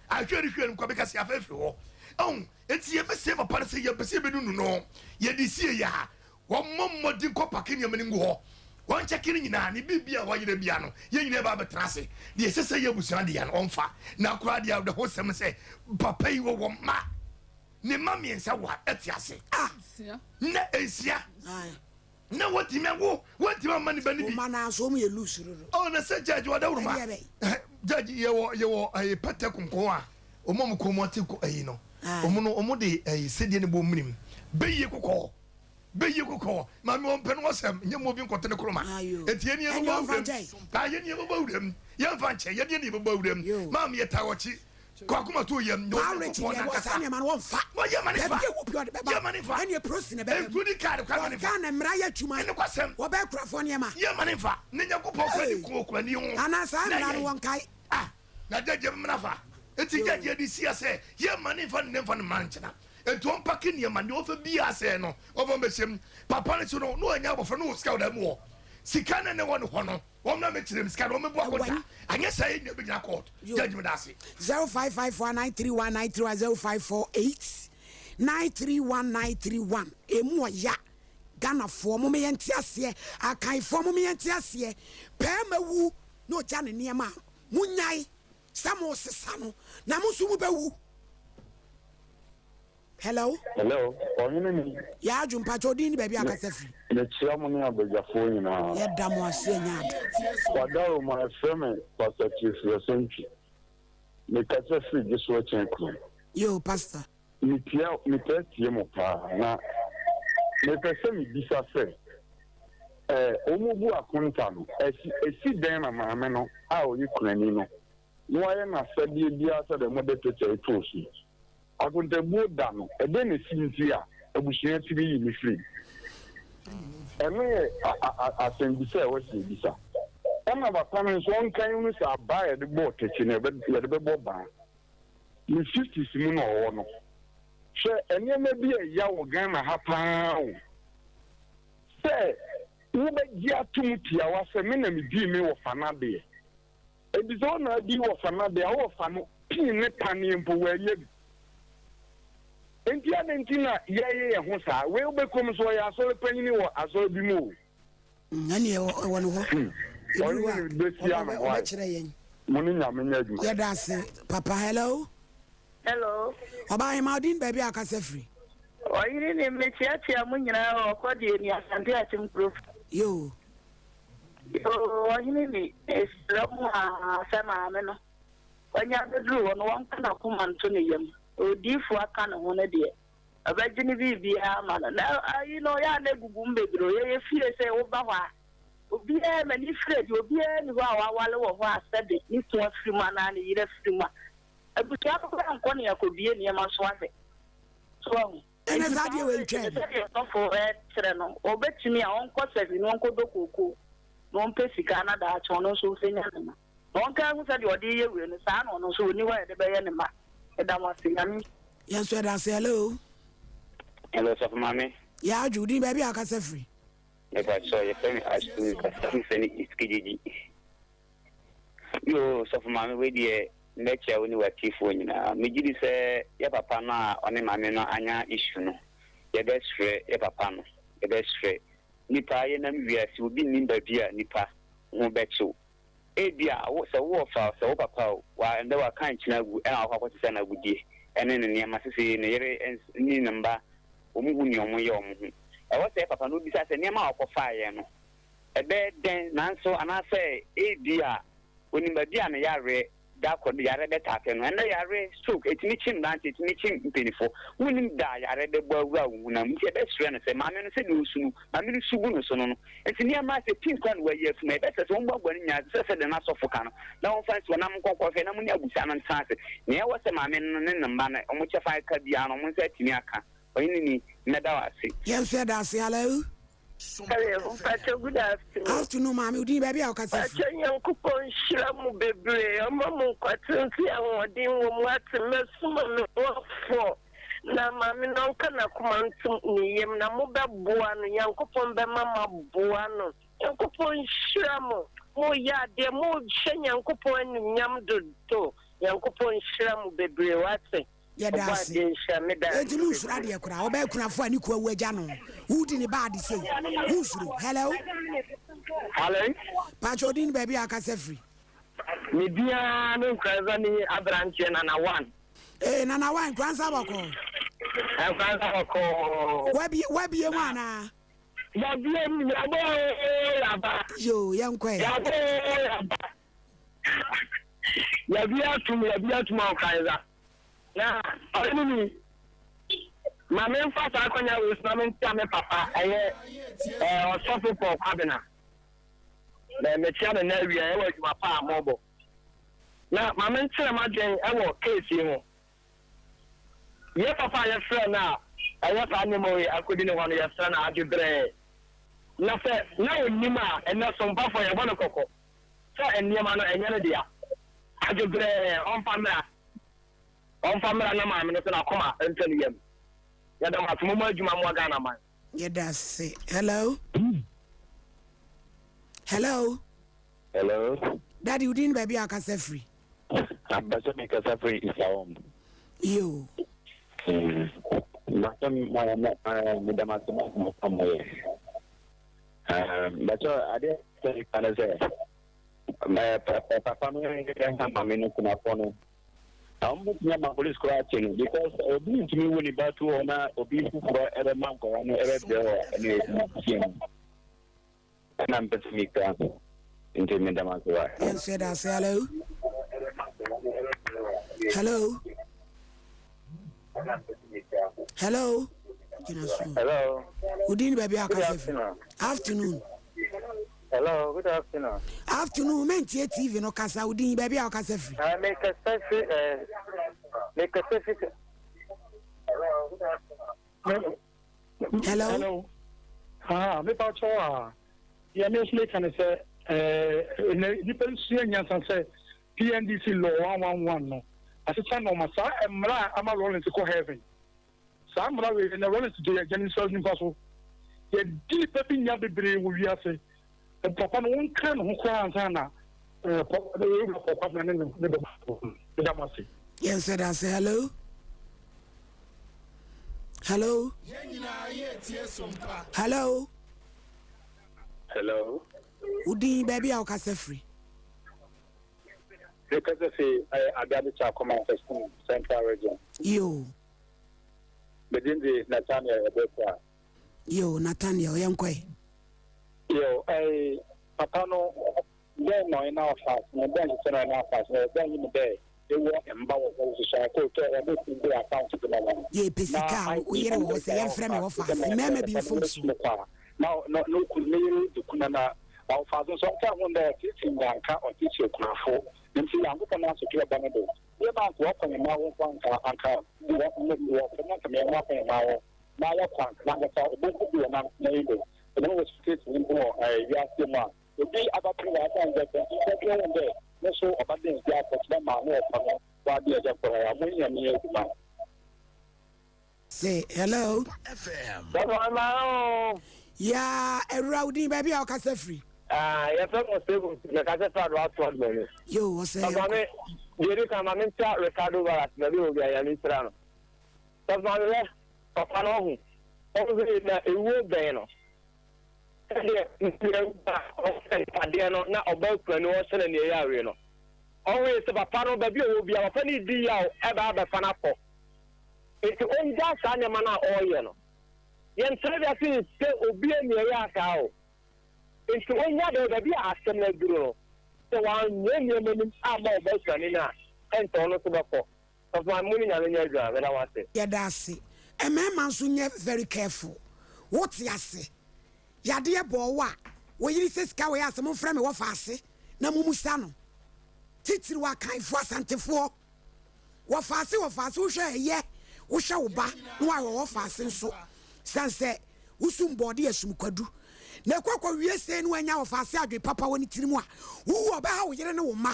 ahwe kwa bi ka se ya fa firi ho on enti ye be se papa se ye be se be nunu no ye di sie ya wo mommodi ko pake ne me ngu ho won chekiri nyina ne bibia wa yire bia no ye nyina ba betrase de se se ye busia de ya no onfa na kura de de ho sem se papa yi wo ma ne mami ensa wa etiase na ensia na wati me wati ma mani bani bi mana so mu ye lusuru oh na se judge wa dawruma judge ye wo ay pate kunko a omom ko mo te ko ayi no omo de sedie ne bo mnim beye kokko mami on pen wasem nye mo bi nkote ne kroma etie ne bo wurem ta ye ne bo wurem ye fa nche ye ne bo wurem mami ye ta wochi kwa kuma to yem no ko na kasa ne man won fa mo ye mani fa ye mani fa ene prosi ne be good card kwa mani fa ka na mra ya twuma ne kwasem wo be kurafo ne ma ye mani fa ne nyakopo kwa ni ko kwa ni ho ana sa mra no won kai na jeje mna fa eti jeje di sia se ye mani fa ne fa ne manchina enti on pake ne ma ne ofa bia se no ofa mesem papa ne so no anya bofo no scout am wo sika ne ne won ho no na me tire mska no me bo akota anya say na be gina court judgment ase 0554931931 0548931931 emu oya Ghana for mo me yenti ase akan for mo me yenti ase pemawu no ja ne niema munyai samo sesa no na musu mu bewu. Hello. Onini. Ya jumpa chodini baby akasefi. Ne chia mo ni abejafo nyina. Ye damo ase nyaado. Wadaro my friend Pastor Chief Yosenchi. Me kasefi giswo chenkro. Yo pastor. Me tie mo pa na me pese mi bisa se omubu akonta no esi den na maame no a oyi kunani no. No aye na sadie bia se de modetete etosi. Akonta bu da no ede ne sinti a abushia tibi yi mi free. Eno ye asembisa e wasi bisa. Ema ba kwamen so onkan unu sa ba ye de bo techi na de be bo ba. Ni 50 simu no wo no. She enye bi e ya wo gan na ha pa o. Se wo be gi atum tia wa se me na me di me wo fa na de. Ebizo na di wo fa na de wo fa no pin ne pani mpo wa ye. Enti adentina ye ho sa we obekom so ya so panyini wo aso bi mu nani e wono ho oni besia ma wa moni nyame nyadu ya dase papa hello oba ma din baby akase free oyiri ni mechiatia mu nyina okodi ni asante atim proof yo oyiri ni eslamu asema ameno onya bedru wono wankana kumanto ne yam odifu aka na ho na de abagini bibia ma na ayi no ya na gugu mbedro ye fie se wo ba hwa obi e ma ni fred obi e ni wa wale wo ho asede ni to afiri ma na ni yire firi ma abutia ko kan ko ne yakobie ni ma so ase so ene zadie we ntwe no for tere no obetimi a onko sevi no onko dokoko no mpesika na da acho no so fenya na onka hu se de odi ye we no sa no no so ni wa de be ye ne ma Yes, sir. That's hello. Hello, Sofa Mami. Yeah, Judy, baby, I can say free. If I saw your family, I should it's KGG. You, Sofa Mami, with the nature when you were chief when you know. Mijidi say, your papa na on him, no, anya issue no. Your best friend, your papa no. Your best friend. Nipa, ye nam we will be nimba dear, Nipa, no bet you. Dear, what's a war for so papa, while and there were kind to know, and I'll have to send a good year. And then near my sister in the any number, Umunyom. I was a papa no besides a name of fire. A bed then, Nanso, and I say, dear, when you Diana Yare, that could be a red attack, and when they are stroke, it's meeting that it's meeting painful. When you die, I read the boy well, when I'm your best friend, and say, Mamma said, no, I'm in Subuno. It's near my pink one where you have made better one when you said the Nassau for Cano. Now, first, when I'm going to I'm going to say, near was a mamma and a man, on which I could be on one set in Yaka, or any Medawasi. Yes, sir, that's hello. Good afternoon, Mammy. Baby, I can say, coupon Shiramu Bebre, a mamma, quatin, what for. Na mami no kana kumantu ni yem na muba buano yankopon be mama buano yankopon shiramu mo ya de mo hye yankopon nyam dodo yankopon shiramu bebre wate ya dase enti lu sura de kura oba kunafo ani ko awagya no wudi ni bad say who suru hello pachodin baby akase free me bia no kranza ni abranche na 1 nana 1 kranza bako Wabi Yamana. Yo, young quay. Yabia to my Kaiser. Now, only my main first I can use Maman Tame Papa. I suffer for Cabina. Then the channel area was my pa mobile. Now, my main imagine I will case you. Yes, papa, your friend now. I was animal. I couldn't want your son. I do bread. Nothing. No, Nima, and not some buffer. I want a cocoa. So, and Yamano and Yanadia. I do bread on Pamela. On Pamela, no, I'm not going to come out and tell you. You don't have to move you, Mamma Ghana, man. Yeah, that's it. Hello? Hello? Hello. Daddy, you didn't baby akasa free. Abasa me kasa free is home. You. Madam Madam somewhere. But I didn't say my papa no can have a minute to my phone. I'm looking at my police scratching because being to me when you battle on a being for every month or every day and I'm better me into Madam Azura. And said, I say hello. Hello. Hello. Hello. Good evening, baby. Afternoon. Hello, good afternoon. Afternoon, men TV no kasa udin baby akasa free. Make a specific Hello. Me pa cho ya me slay kan say depend nya san say PNDC law 111 no. Asisa no masa emra ama rolling to go heaven. Sa amra we na rolling to the genesis ni paso. Ye deep be nya bebre wo wi ase. Papa no won kan ho kwa ansana papa na ne Yes, sir. I say hello. Hello. Hello. Hello. Udi baby akasa free. Because I got it to come out from Central Region. You. Begin the Nathaniel Ebeka. You, Nathaniel, yankwe. Yo, Papa no, then no in our fast, no, then it's in our fast, no, then in the day, they walk and bow over the shack, everything they are counted to the moment. Ye, Pisica, we was a young friend of us, maybe from now, no, could mean to Kunana, our father, sometimes when they're teaching Banka or teaching Krafo. Nti yangu kana sokira banado ye ba ko kwa ni mawo kwa anka di wa ko na ka me wa kwa mawo na ya kwa na ga ta bo ku na na ido no was fit ni bo ya se ma obi abapri wa ta nje ko ko nde no so obadin ya ko na ma no kwa wa di ja ko ya mo nya ni e kuma say hello FM hello ya Rowdy baby akasa free. Yes, I'm stable. The Casetta was 12 minutes. You was saying, you come and chat Ricardo at the Rio and Israel. That's my left. Papa, no, over a wood banner. Not about when was in the area. Always a panel baby will be a funny deal about the Fanapo. It's only just Animana oil. Yen Savia is still obeying the Yakao. It's when you have a asking a girl. So I'm young about Bessanina and Tono Tobacco. Of my money and in your drive, and I want it. Yeah, that's it. A man must very careful. What's ya say? Ya dear boy, when you say Scowy as a more friend of Fassi, Namumusano. Titi wa kind for Santa for. What Fassi or Fasusha, yeah, who shall ba, no, I will fasten so. Sunset, Usum body as Sumquadu. Na kwa wie se no anya ofase adwe papa woni tirimu a wo ba ha wo yere ne wo ma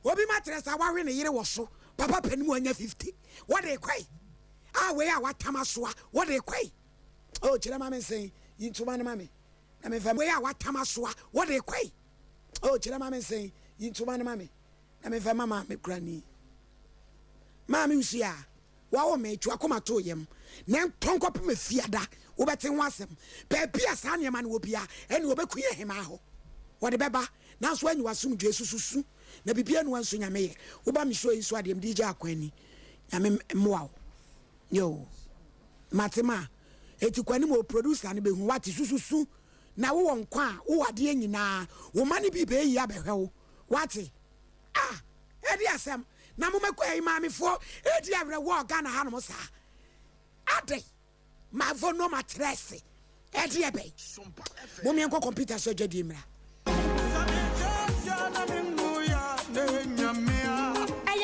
obi matres a wawe ne yere wo so papa panimu anya 50 what dey kwai ah we a watama so a what dey kwai oh kire ma me sen yintuma ne ma me na me fa we a watama so a what dey kwai oh kire ma me sen yintuma ne ma me na me fa mama me krani ma me usia wa wo me twa koma to yem na tonko pe me fiada wo bete ho asem pepi asa ne ma ne wo bia ene wo bekuye hema ho wo de beba na so anyi wasum dwe sususu na bibia no anso nyame ye wo ba me so yi so adem DJ akwani nyame moa yo matema eti kwani mo producer ne behu wati sususu na wo nkwa wo ade anyina wo ma ne bi be yi abehwe wo wati ah edi asem na mo makwa yi maamefo edi awre wo Ghana ha no sa ade ma vo no matresse edi ebe mo mi enko computer so dwadi mra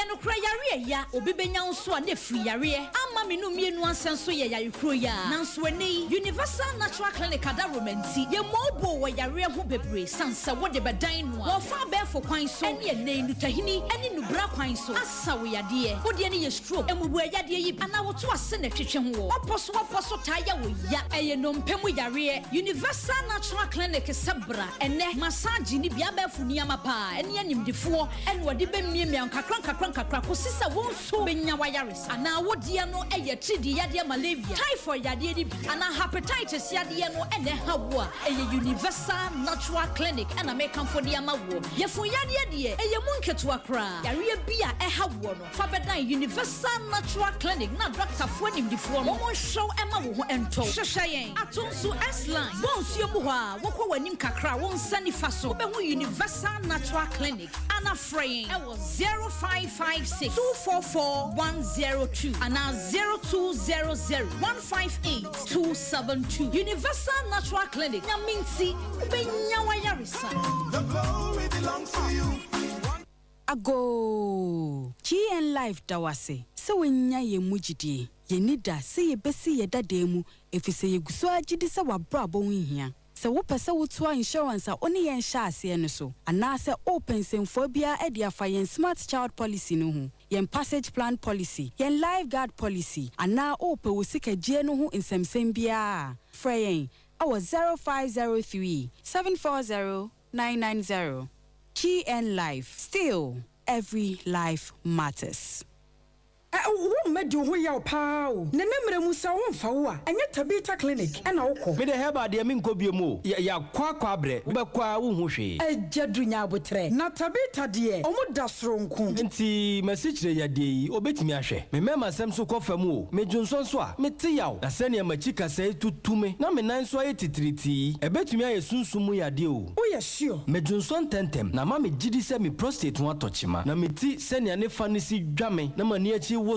no kra yare ya obi benya nso a na free yare ama minu mienu ansenso ye yarikro ya nanso eni universal natural clinic ada romanti ye mobo wo yare ho bebre sansa wo de bedan no wo fa be for kwan so ene ene nutahini ene nubra kwan so asa wo yade wo de ne ye stroke emubu yade yi ana wo to ase na twetwe ho oposo taya wo ya eye no mpemu yare universal natural clinic sabra ene massage ni bia ba funi amapa ene animdifo ene wo de be miemia kakran ko sisa won so benya wayares ana wo de no eye tridi yade malaria typhoid yade di ana hepatitis yade no ene hawo eye universal natural clinic and American for the amawo ye fun yade de eye munketo akra yare bia hawo no fa bedan universal natural clinic na doctor fo nimdifo no mo show ema wo ho ento hwehweyen atonso s-line bonsuo mu ho a wo kwa wanim kakra won sani fa so be ho universal natural clinic ana fraying e was 0556 244 102 and 0200 158 272 universal natural clinic na minti benya wayarisa. The glory belongs to you. Ago GN Life dawase se wenya ye mujidi ye nida se ye besi ye dademu efise ye guso agidi se wabrabo nhia se wo pese wo to insurance a oni ye nhya ase no so ana se open semphobia e dia fa ye smart child policy no ho ye passage plan policy ye lifeguard policy ana open wo sika gie no ho insemsem bia fraying our 0503 740 990 GN Life. Still, every life matters. Wo medu ho ya pao na nemre musa wo mfa wo a enye Tabita clinic na wokọ me de heba de min ko biemu ya kwa abre wo bekwa wo hu hwe ejadu nya abotre na Tabita de omuda soronko nti masichire ya de yi obetimi ahwe me mema sem so kofam o me dwonso so a me te yaw na se ne machika sai tutume na me nan so ayetitriti ebetimi aye sunsumu ya de o ya sure me dwonso tentem na ma me gidi se me prostate ho atochima na me ti se ne ne fa ne si dwame na mani achi wo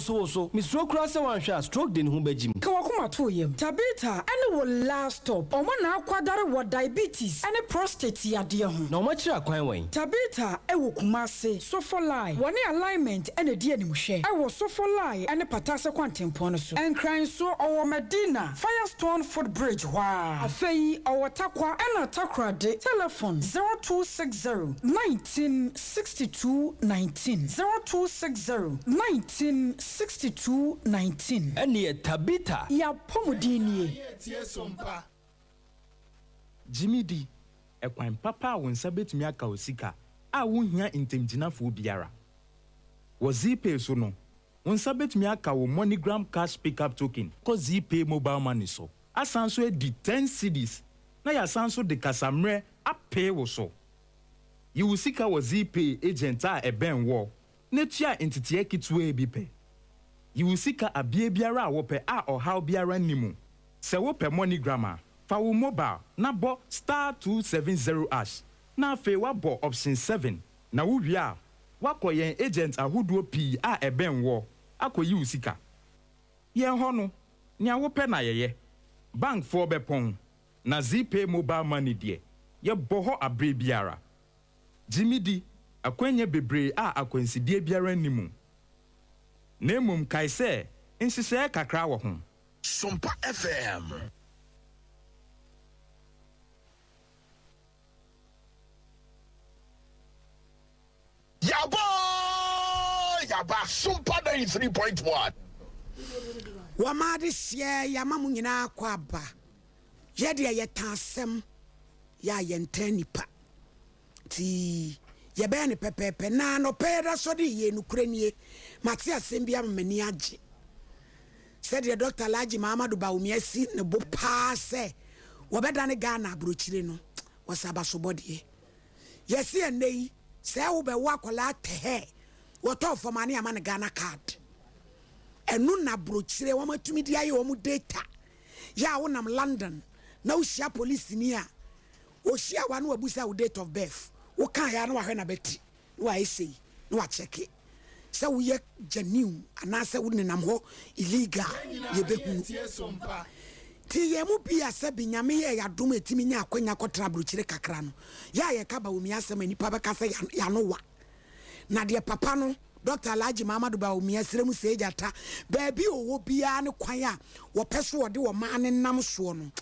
mi stroke cross one shot stroke den hu bejim ka wakoma to yem Tabita ene wo last stop omo na akwadare wo diabetes ene prostate yade ho na omo kira kwan wen Tabita e wo kumase sofolai woni alignment ene die ni muhwe e wo sofolai ene patase kwantempon so enkran so owo Medina Firestone footbridge wa afei owo takwa ena takrade telephone 0260 1962 19 0260 1962-19. Eni Tabita. Ya pomudini. Jimmy D. Ekwan papa wonsa betumi aka osika. A wonhia intemgyinafo biara. Wo ZPay so no. Wonsa betumi aka wo MoneyGram cash pickup token. Ko ZPay mobile money so. Asanso edi 10 cedis. Na ya sanso de kasamre apay wo so. Yi usika wo ZPay agent a eben wo. Netia entity kitwe bipe. Yiwusika abie biara wope a ohaw biara nimu. Se wope MoneyGram fa wo mobile na bo *270#. Na fe wa bo option 7. Na wo wia wakoyen agent ahoduo pi a eben wo akoyi usika. Yen ho no nya wope na yeye. Bank for bepon na ZPay mobile money de. Ye boho abre biara. Jimmy D akwenye bebre a akwansidie biara nimu. Nemum kaise insise kakra wo ho. Sompa FM. Yaba Sompa 93.1. Wamade sie yamamu nyina kwa ba. Yede yetasem ya yentanipa. Ti yebe ne pepepe na no peda so de ye nukrenie mate asem bia mamani age said the doctor Laji Mamadou Bawumiasi ne bo pa se wobeda ne Ghana abrochire no wasaba so bode yesi enei se wo be wakola te woto fomane ama ne Ghana card enu na abrochire wo matumi dia ye wo mu data ya wo nam London na wo hia police ni a wo hia wa na wabusa wo date of birth wo kan ya na wa hwe na beti wa ese no wa check it se wo ye genuine anase wo nenam ho illegal ye behu ti ye mu bia se binyame ye ya dom etimi nya akwanya kotra brochire kakra no ya ye ka ba wo mi asema nipa be ka se ya no wa na de papa no Dr. Alaji Mama Duba Umia Sremu Sejata, baby o bia ne kwan a wo peso de wo ma ne nam so no.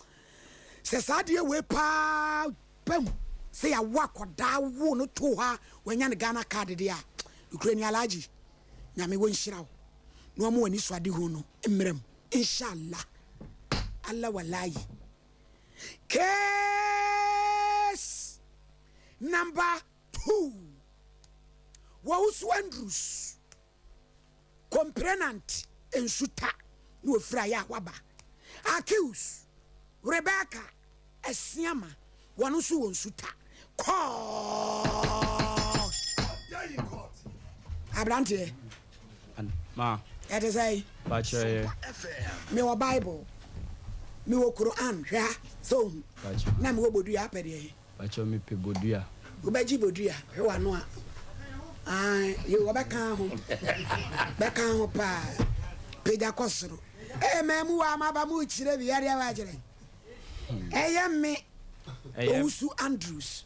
Se sadie we pa pam se ya wakoda wo no to ha wanya ne Ghana card de a. Ukraine Alaji nyame won hira wo. No mo wani swade hu no emrem inshallah. Allah wallahi. Case number 2. Wausu Andrews complainant en suta no fraya waba accuse Rebecca Esiama wanu su won suta court abrante ma it is a bacho me wa Bible me wo Quran hwa so na me wo bodua apede bacho me pe bodua wo baji bodua hwa no a you back home pa peja kosoro memu wa maba mu chire bi yare awajere me Owusu Andrews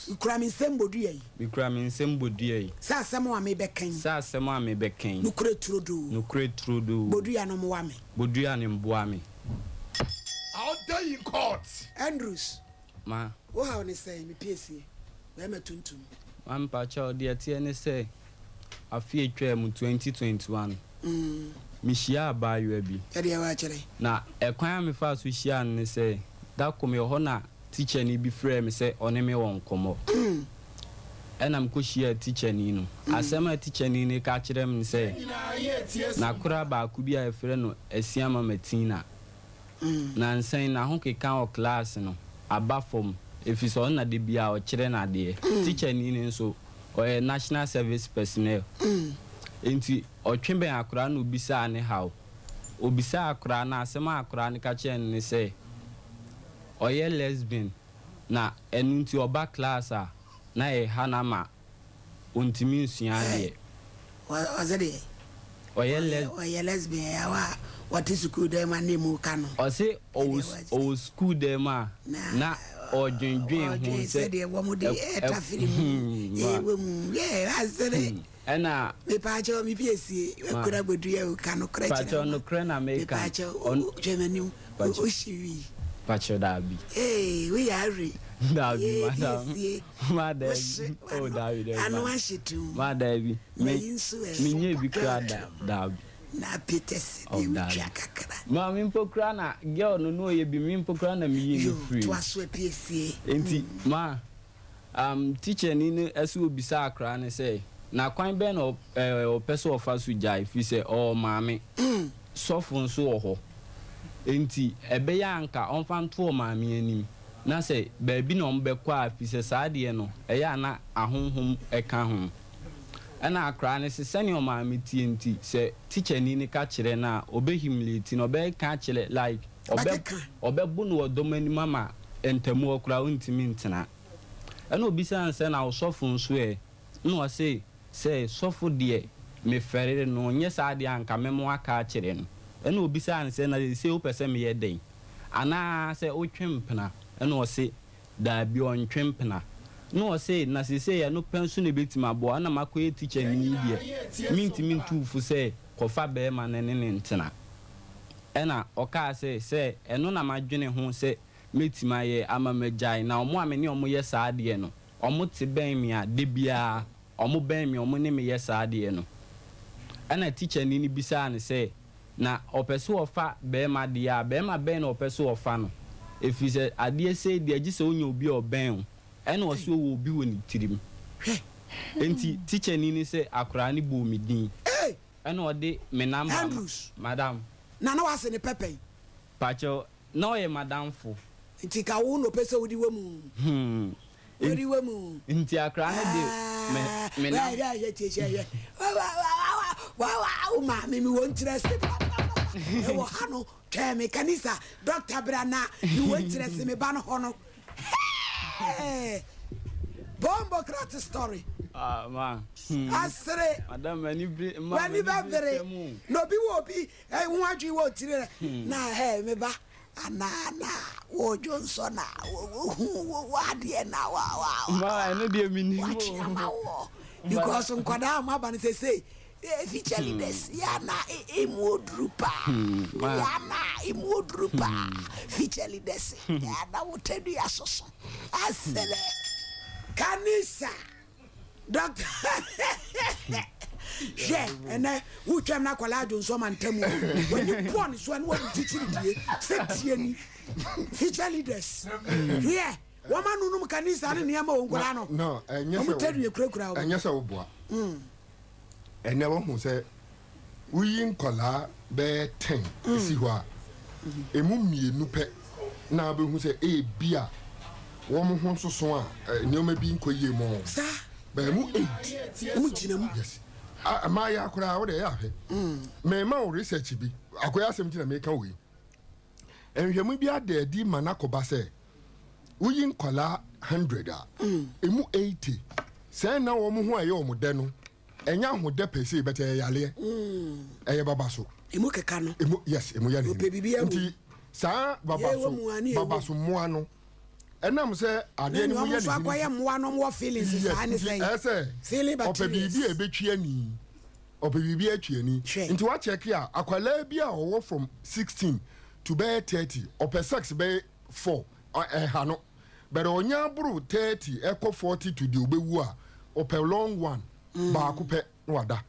ukura mi sembodu yi sa asemo a me beken nukure trudo bodua no mo wa me bodua ne mboa me out there in court Andrews ma wo ha oni say me piesie we me tuntum Ampa cha de tie ne say afie twa mu 2021 mihia abayo bi ya wa kire na ekwan me fa so hia ne say da kome ho na teacher ni bi frɛ me say one me won komo enam ko hia teacher ni no asema teacher ni ne ka kire me say na kura ba ku bi a frɛ no asiama matina na nsan na ho keka o class no aba form if it's on na de bia o kire na de teacher ni nso o national service personnel enti o twemben akura no bisa ne how obisa akura na asema akura ne ka kire ne say o ye lesbian na enunti oba class a na e hanama ontimi nsua de o zede o ye lesbian ya wa what is school dem name kanu o say o school dem na o dwendwen hu se de wo mu de etafiri mu we mu asere ena me pacho mi piesie akura bodu ya kanu kra kira pacho no kra na me kan on jemani o shiwi pacho dabi we are dabi madam oh dabi anu ashitu madam me nye bi kra dabi na Peters kakra ma mi mpokra na girl no ye bi mi mpokra na mi ye free to aso piesie enti ma teacher ni ne aso obisa akra ne say na kwan be no o person of asu jai fi say oh maame sofo nso wo ho enti ebe ya anka onfa nto maame anim na say ba bi na ombekwa afi say saade no eya na ahonhom eka ho ana akra ne se sani o maame tienti se teacher ni ne ka kire na obehimleti no be ka kire like obebu no odomani mama entemu okra untimi ntena ana obisa anse na osofo nso no o say sofo de me ferere no nye saade anka memo aka kire no ana obisa anse na se o pese me ye den ana se o twempena ana o se da bi on twempena no say na se ya no penso ne betima bo na makoye teacher ni bia minti fu say kofa be ma ne ntena ena oka say eno na madwene ho say metima ye ama magai na omo amene omo ye saade no omo te ben mi a de bia omo ben mi omo ne me ye saade no ena teacher ni bisa ne say na opeso ofa be ma de a be ma ben na opeso ofa no efi say ade say de agise onye obi oben ena oso wo bi woni tirim enti teacher ni say akura ni bo mi din ena ode me number madam na wase ne pepe pacho no ye madam fo enti ka wo no pese wodi wemu wodi wemu enti akura ne de me na ya teacher wa ma me won trust e wo hano teme kanisa Dr. Brana you won trust me ba no hono bombo krat story ma asere madam mani ba no bi wo bi hu adwi wo tire na me ba ana wo Johnson na wo ade na wa ma no de mi ni mo because nkwada ma ba ne say feature leaders yana imodrupa yana imodrupa feature leaders yana wotedu asoso asele kanisa doctor je ene wutwam na kwala jo Sompa Nkomo when you born so and what teaching die setie ni feature leaders yeah woman no kanisa ne niam wo nkwala no enye se wo boa ene wo hu se uyi nkola be 10 si ho a emu mienu pe na be hu se bia wo mo ho soso a nioma bi nkoyie mo sa ba mu 8 mu gina mu yes ama ya akura wo de ya hwe me ma o research bi akoya asem tina me ka we enhwemu bi adadi manakoba se uyi nkola 100 a emu 80 se na wo mo ho aye o mo de no enya ho de pese bete yale eye baba so emu keka no emu yes emu ya ni nti sa baba so mo ano enam se ade ni mo ya ni so akoye mo ano mo feelings sa ni say feeling but ope bibi ebetwi ani ope bibi atwi ani nti wa check ya akwala bi a owo from 16 to be 30 ope sex be 4 ha no but onya buru 30 eko 40 to the obewu a ope long one ba akupe wada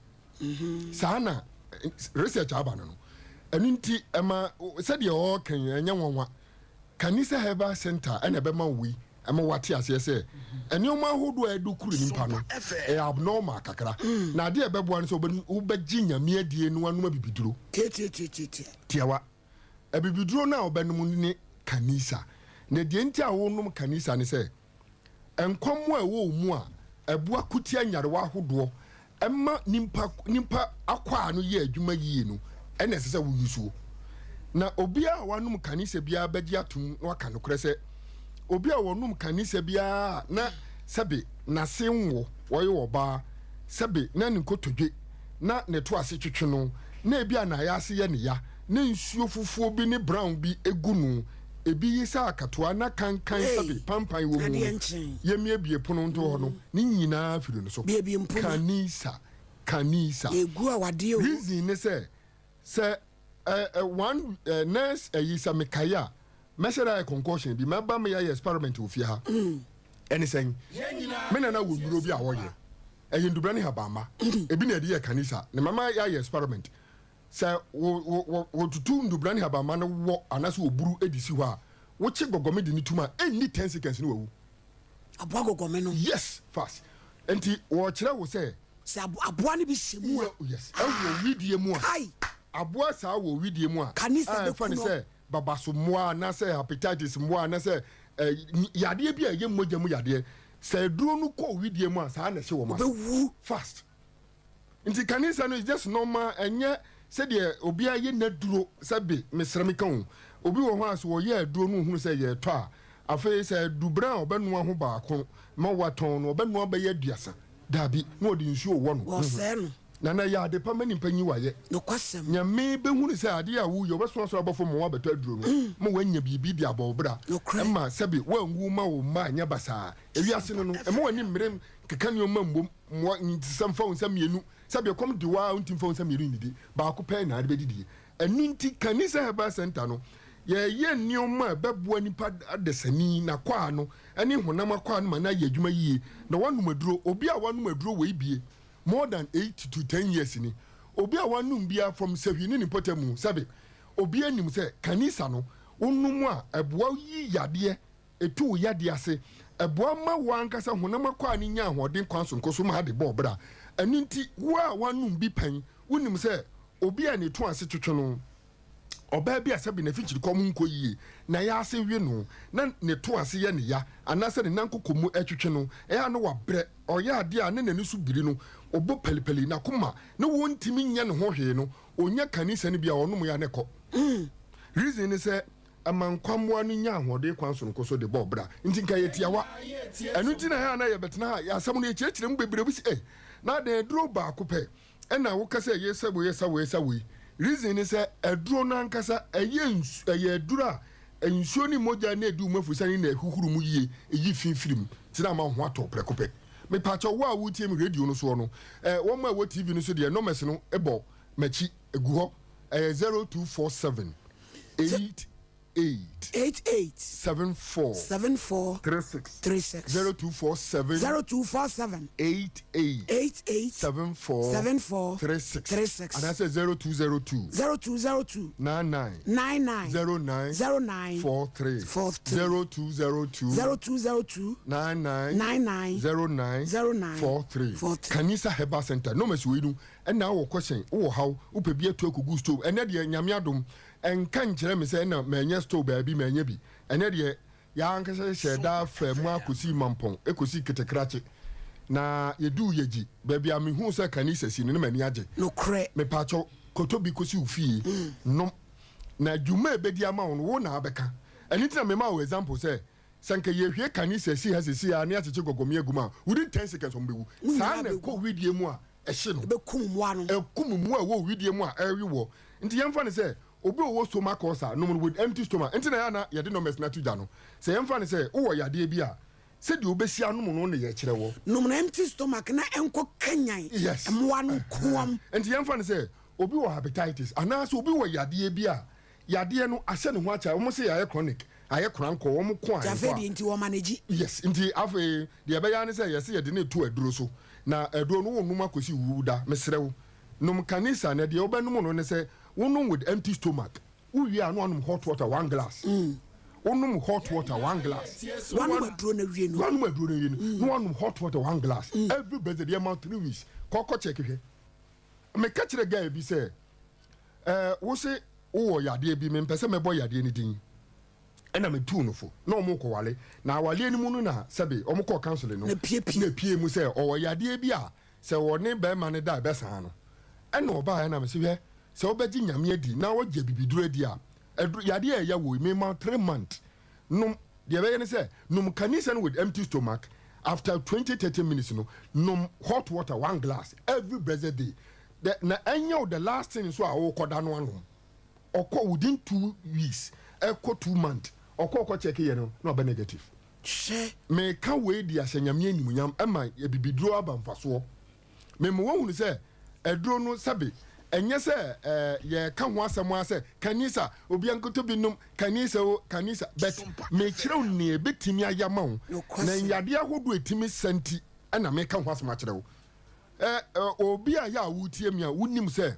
sana research aba no enu nti ema se de o kan enya wonwa kanisa herbal center ena be ma wi ema wate ase se enioma hodo adu kuru nimpa no e abnormal kakra na de be boa no so obegi nyame adie no anuma bibiduro tiawa abibiduro na obenum ni kanisa na de nti a wonum kanisa ne se enkomo a wo mu a ebua kutia nyarewa hodo emma nimpa akwa no ye adwuma yie no ena se wuyusuo na obia wanum kanisa bia bagi atum na waka no kure se obia wonum kanisa bia na sebe na senwo woye oba sebe na nkotodwe na ne to ase twetwe no na ebia na ya ase ye ne ya na nsuo fufuo bi ne brown bi egunu ebi yisa akatoa na kankan sebe pampan wo mu ye miebie pono nto ho no ni nyina firi no so kanisa egu awade o reason ne se one nurse yisa mekaya measure concussion bi maba me ya experiment ofia ha eni sen me na wo duro bi a wo ye ndubra ne habama ebi na de kanisa ne mama ya experiment se wo tutu ndubra ne habama no wo anase oburu edisi ho a wo che gogome de ni tuma eni 10 seconds ni wo aboa gogome no yes fast enti wo kire wo se aboa ne bi shemu a yes awo widie mu a aboa sa wo widie mu a kanisa de fane se baba so moa na se hepatitis moa na se yade bi a ye moja mu yade se duro no ko widie mu a sa na hye wo ma fast nti kanisa no is just normal enye se de obi a ye na duro sabe mesrem kan obi wo ho aso wo ye duro no hunu se ye to a afa se dubra obenu ho ba ko ma waton no obenu obaye aduasa dabi no odi nsuo wo no wo se no na ya de pa mani panyi waye no kwasem nyame be hunu se ade a wu yo beso so abofo mo wabeto aduro no mo wanya bibi di abobra emma sabi wangu ma wo ma nya basa ewiase no no emo wani mmerem keka ni o mambo mo ntisam fa won samienu sabi kom di wa untim fa won samienu nidi ba ko pe na ade bedidi enunti kanisa herbal center no ye nioma beboa nipa adesani na kwa no eni honam akwa no ma na ye adwuma yie na wanum aduro obi a wanum aduro we bie more than 8 to 10 years ni obi a wanum bia from sehwini ni potamu sabe obi anim se kanisa no onum a eboa yi yade etu yade ase eboa ma wankasa honam akwa ni nya ahoden kwanso nkoso ma de bobra aninti wo a wanum bi pan wonim se obi a ne to ase twetwe no oba bi asabi na fichiri kom nko yie na ya ase wi no na ne to ase ye ne ya anase ne nankokomu atwetwe no ya no wabre oya ade a ne nani su biri no obo pelepele na kuma ne wontimi nya ne ho hwe no onya kanisa ne bia onom ya ne ko reason is amankwamwa no nya ahode kwanso nkoso de bobra nti nka yetiawa enu nti na ha na ye betena ha ya asam no ekyekire mu bebre busi na de duro ba ko pe na wo kasa yesawo reason is eduro na nkasa eye dura ensuo ni moja na edu mafusa ni na ehuhuru mu yie eyi finfirim tina ma ho ato prekope me pacha wo a wutie me radio no so no wo ma wo TV no so de numbers no ebo machi egu ho 0247 88 74 36 0247 88 74 36 and I say 0202 99 09 43 0202 99 09 43 Kanisa Heba Center no mess we do and now a question how upebi to kugu stove and then nyame adom en kan kire me say na menye store baabi menye bi ene de ya ankasa sheda fra mu akosi mampon ekosi ketekrache na yedu yeji baabi amehu say kanisa si ne mani age no kre me pacho kotobi kosi ufie no na dwuma ebedi ama wo na abeka eni tina me ma wo example say sanke ye hwe kanisa si hasisi ya ne acheche gogomie guma within 10 seconds ombewu sa na ko widie mu a ehye no be kum mu ano ekum mu a wo widie mu a ewi wo nti yemfa ne say obi wo stomach ulcer no with empty stomach enti na ya na ye de no mes na tuja no se yemfa ne say wo yade bi a se de obesi anu no ne ye kire wo no empty stomach na enko kanyan emwa no kuam enti yemfa ne say obi wo hepatitis ana so obi wo yade bi a yade no ahye ne ho acha wo se ya chronic aye kranko wo mo ko an jafedi nti wo manage yes nti afi de be ya ne say yes ye de ne tu aduro so na aduro no wo num akosi wuda mesrew num kanisa na de obanum no ne say unum with empty stomach we are no hot water 1 glass unum hot water 1 glass one aduro na wie no one hot water 1 glass every birthday dey amount 3 weeks koko check here me catch the guy bi say wo say wo yade bi me pese me boy yade ni din ena me tu no fo na omo ko wale na wale ni mu no na sebe omo ko council no na pie mu say o yade bi a se wo ne be ma ne da be san no ena oba ya na me se so obeji nyame adi na wo je bibiduro adi a yade ya wo me ma 3 months num de be ne say num kanisa with empty stomach after 20-30 minutes num hot water 1 glass every blessed day na enyo the last thing so a wo koda no anu okọ within 2 weeks eko 2 months okọ check here no be negative me ka we di ahyanyame animunyam ema ye bibiduro abamfaso me mo hu say eduro no sabe enye se ye ka ho asem ase kanisa obi ankoto binum kanisa but me kire ne ebetimi ayama wo na yade ahodo etimi santi na me ka ho asem akire wo obi a ya wutie mi a wunim se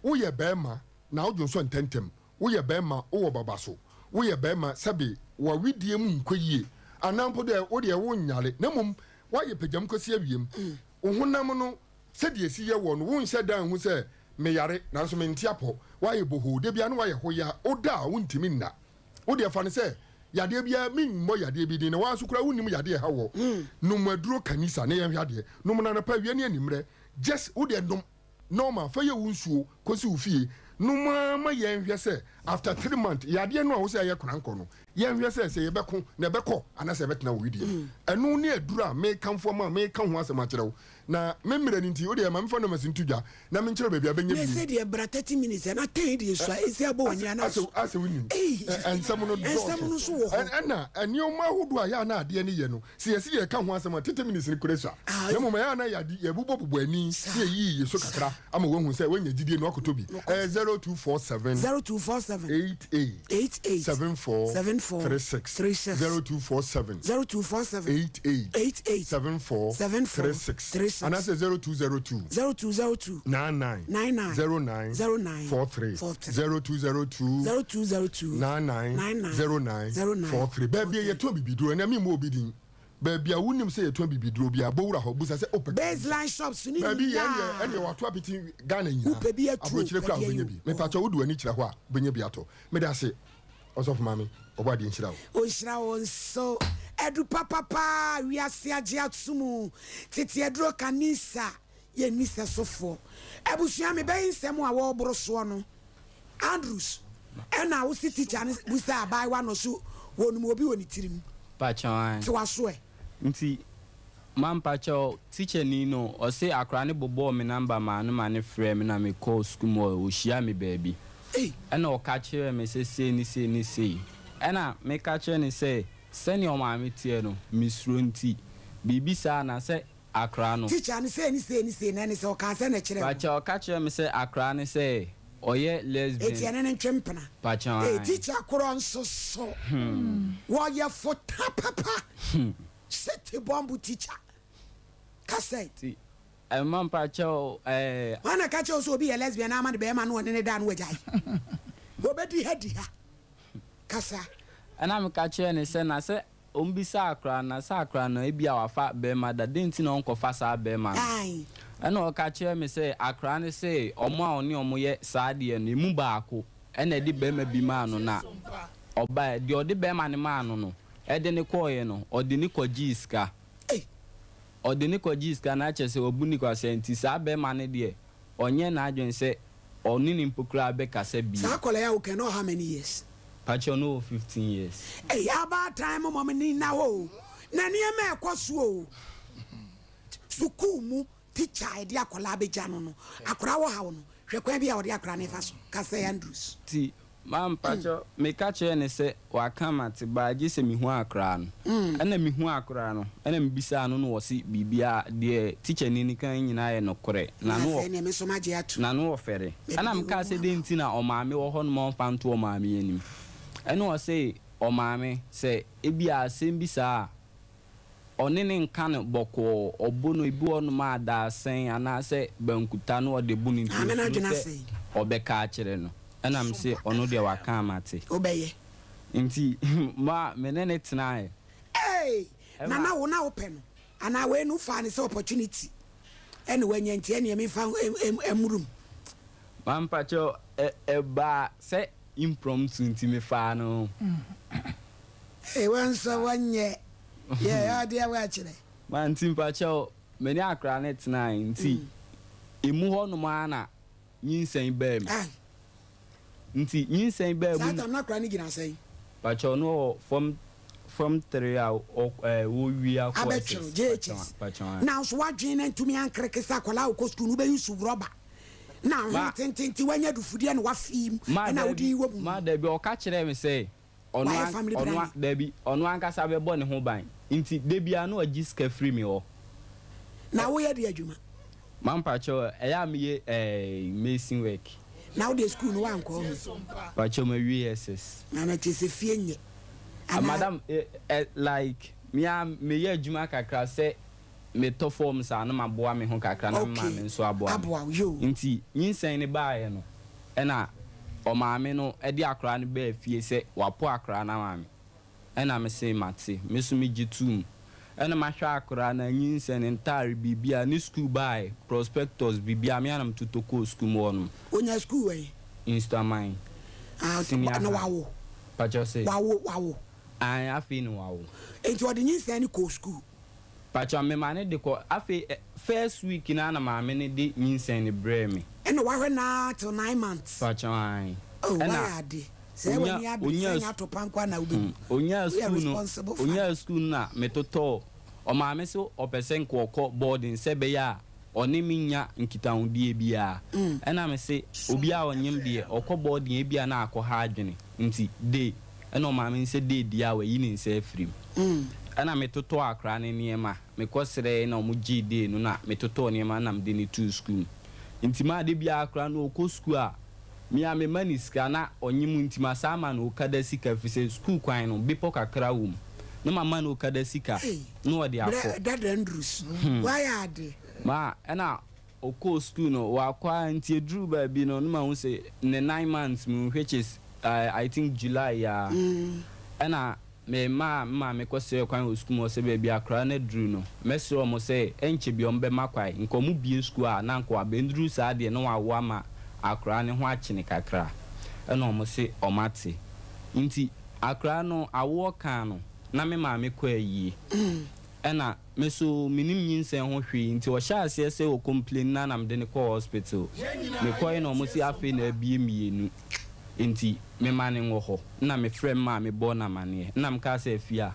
wo ye bema na wo jonso ntentem wo ye bema wo babaso wo ye bema sabe wa widie mu nkɔyie anampo de wo de wo nyale na mum wa ye pejam kosi awiem wo honam no se de esi ye wo no wo nhyɛ dan hu se me yare na so me ntiapo wa ye boho de bia no wa ye hoya oda wo ntimi nna wo de fa ne se yade bia min mo yade bi din na wa so kura wonim yade ha wo no maduro kanisa ne ye hwade no mo na pa wie ne animre just wo de dom normal fa ye wunsuo kosi wo fie no ma ye hwe se after 3 months yade no a wo se ye kranko no ye hwe se ye beko na beko ana se betena wo widie enu ne adura me kanfo ma me kan ho asema kirewo na memre nti wo de ma mfa no masintudwa na me nkire bebia benya bi se de bra 30 minutes na 10 de so esi abo wanya na so ase wonim ensam no so wo na enioma hodo aya na ade ne ye no se yesi ye kan ho asema 30 minutes ni kuresa na mo ya na ye bubobubu ani se yi so kakra ama wo hu se wanya gidie no akotobi 0247 88 74 36 0247 88 74 36 and I say 0202 99 09 43 0202 99 09 43 baby ye to bibiduro na me mo obidin baby a wunim say ye to bibiduro bia bowura ho busa say open baseline shops ni baby ye ene wato apiti Ghana nyina abrochire kra obenya bi me pacho wodu ani kira ho a obenya bi ato me da say osof mami obadi nhyira wo nhyira wo so edu papa wi ase age atumu tete edro kanisa ye nisa sofo ebusua me be nsem a wo boro so no Andrews ena wo si teacher ne busa abai wa no so wonum obi woni tirim pachan ti waso nti man pacho teacher ni no o say akra ne bobo me number ma no ma ne frɛ me na me call school mo o hia me baby ena o ka kire me say ni ena me ka kire ni say senior ma me tie no misro nti bibi sa na say akra no teacher ni say na ni say o ka say na kire pacha o ka kire me say akra ni say oye lesbian eti ene ntwempena pacha teacher koro nso so wo ye fota papa set bomb teacher cassette man pacha wana ka che so be lesbian na ma de be ma no ne da no wajai obedi hedi ha kasa ana me ka kire ni say na say ombisa akra na sakra na ebia wafa be ma da denti na onkofa sa be ma ana o ka kire me say akra ni say omo a oni omo ye saade no emu baako ena di be ma bi ma no na oba di odi be ma ne ma no no e de ne koye no odi ni koji iska odi ni koji iska na che say obuni kwa senti sa be ma ne de onye na adwen say oni ni mpokura be kasa bi sa kola ya o can know how many years Pacho no 15 years. Hey, about time mama ni na ho. Na ni e kwaso. Sukumu teacher e dia kola be jano no. Akora wo ha wo no. Hwe kwa bia wo dia akora ne fa so. Kasa Andrews. Ti mam pacho me ka che ne se wa kama te ba je se mi hu akora no. Ana mi hu akora no. Ana mi bisa no no wo si bibia de teacher ni kan nyina ye no kore. Na no. Na me so ma je atu. Na no wo fere. Ana m ka se de ntina o maame wo ho no mo fa nto o maame anim. Eno o say o maame say ebia asem bisa onene nka ne boko obono ibu onu ma da sen ana say bankuta no de bunu nti obeka akire no ena m say ono de waka amate obeye nti ma menene tena na wo na open no ana we no fa ne say opportunity ene wanya nti ene me fa emurum mampacho ba say impromptu nti me fa no wansa wanye ya dia wa chire man timpa chao meni akra net 9 nti emu ho no ma na nyinsen bam nti nyinsen bam sata na akra ni gina sai pa chao no from 3 wo wi akwa abetro JHS now so wadwen ntumi ankreke kola okostu no be yusu roba na tintinti wanya du fudie no wafim na wodi wo ma da bi o ka kire me say ono da bi ono ankasa be bo ne ho ban nti da bia no agiska free me o na wo ye de adwuma man pa cho eya me ye amazing work na wo de school no anko pa cho me VSS na na ti se fie nye madam like me ye adwuma kakra say me to form sa na maboa me ho kakra na ma me nso aboa nti nyinsan ne baaye no ena o maame no e di akra ne ba fie se wapo akra na maame ena me se mate me so me gitum ena ma hwa akra na nyinsan entire bibia ni school baaye prospectus bibia me anam tutoko school mo no onya school we instamind na wawo pa jo se wawo ai afi no wawo enti odi nyinsan ni ko school pacha me mane de ko afi first week na maame ne de nyinsen ne bre me eno wa hwe na till 9 months pacha ai ena ade se wani abi se to pankwa na ubi onya school na metoto o maame so opesen ko boarding se be ya oni minya nkitahodie bia ena me se obi a onyem de okọ boarding bia na akọ ha adwene nti de ena o maame se de dia wa yi ne se afrim ana metoto akra ne niema mekosere na omuji de no na metoto niema na mde ni to school intima de bia akra no ko school a mi a me mani ska na onyim intima sama no kada sika fise school kwan no bipo kakra wum no mama no kada sika no odi afọ that Andrews why ade ma ana oko school no wa kwa nti edru ba bi no ma hu se ne 9 months mu which is I think July ya ana me me kwese kwan ho school mo se be bia kra na dru no mesro mo se enche bi ombe makwai nkomu bi school a na nko abendru sa de no wawo ma akra ne ho achine kakra ena mo se omate nti akra no awo kan no na me me kwa yi ena meso minim nyinsen ho hwe nti o sha ase se o complain na nam de ne ko hospital me kwa no mo se afi na bie mienu nti me mane ngo na me frem ma me bona mane na mka se afia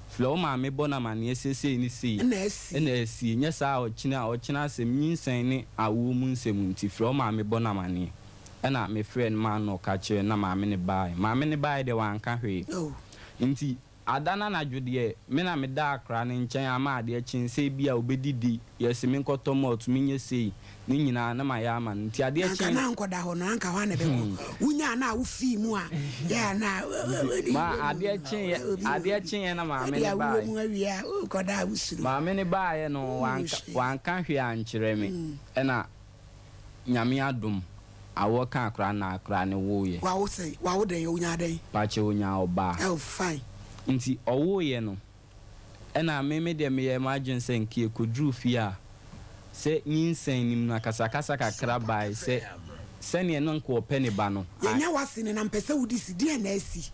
flo ma me bona mane sese ni sei na esi nya sa o china asem nyinsan ni awo mu nsem nti flo ma me bona mane na me friend ma no ka che na ma me ne bai de wanka hwe nti adana na dwode me na me da akra ne nkyɛn ama ade akyin sɛ bia obedidi yɛse me nkɔtɔ malt me nye sei ne nyinaa na ma ya ama nti ade akyin na nkɔda hɔ no anka hɔ na bɛkɔ wonya na wo fi mu a ya na ma ade akyin na ma me ne ba mu awia nkɔda usuru ma me ne ba ye no wanka hwe ankyerɛ me ɛna nyame adom awo kan akra na akra ne wo ye wa wo sei wa wo den wonya den pa che wonya oba oh fine nti owo ye no ɛna me de me ye imagine sɛ nkie kodru fi a sɛ nyinsen nim na kasakasa kakra bai sɛ ne no nko pɛ ne ba no yenya wase ne na mpɛsɛ wudi si die na asi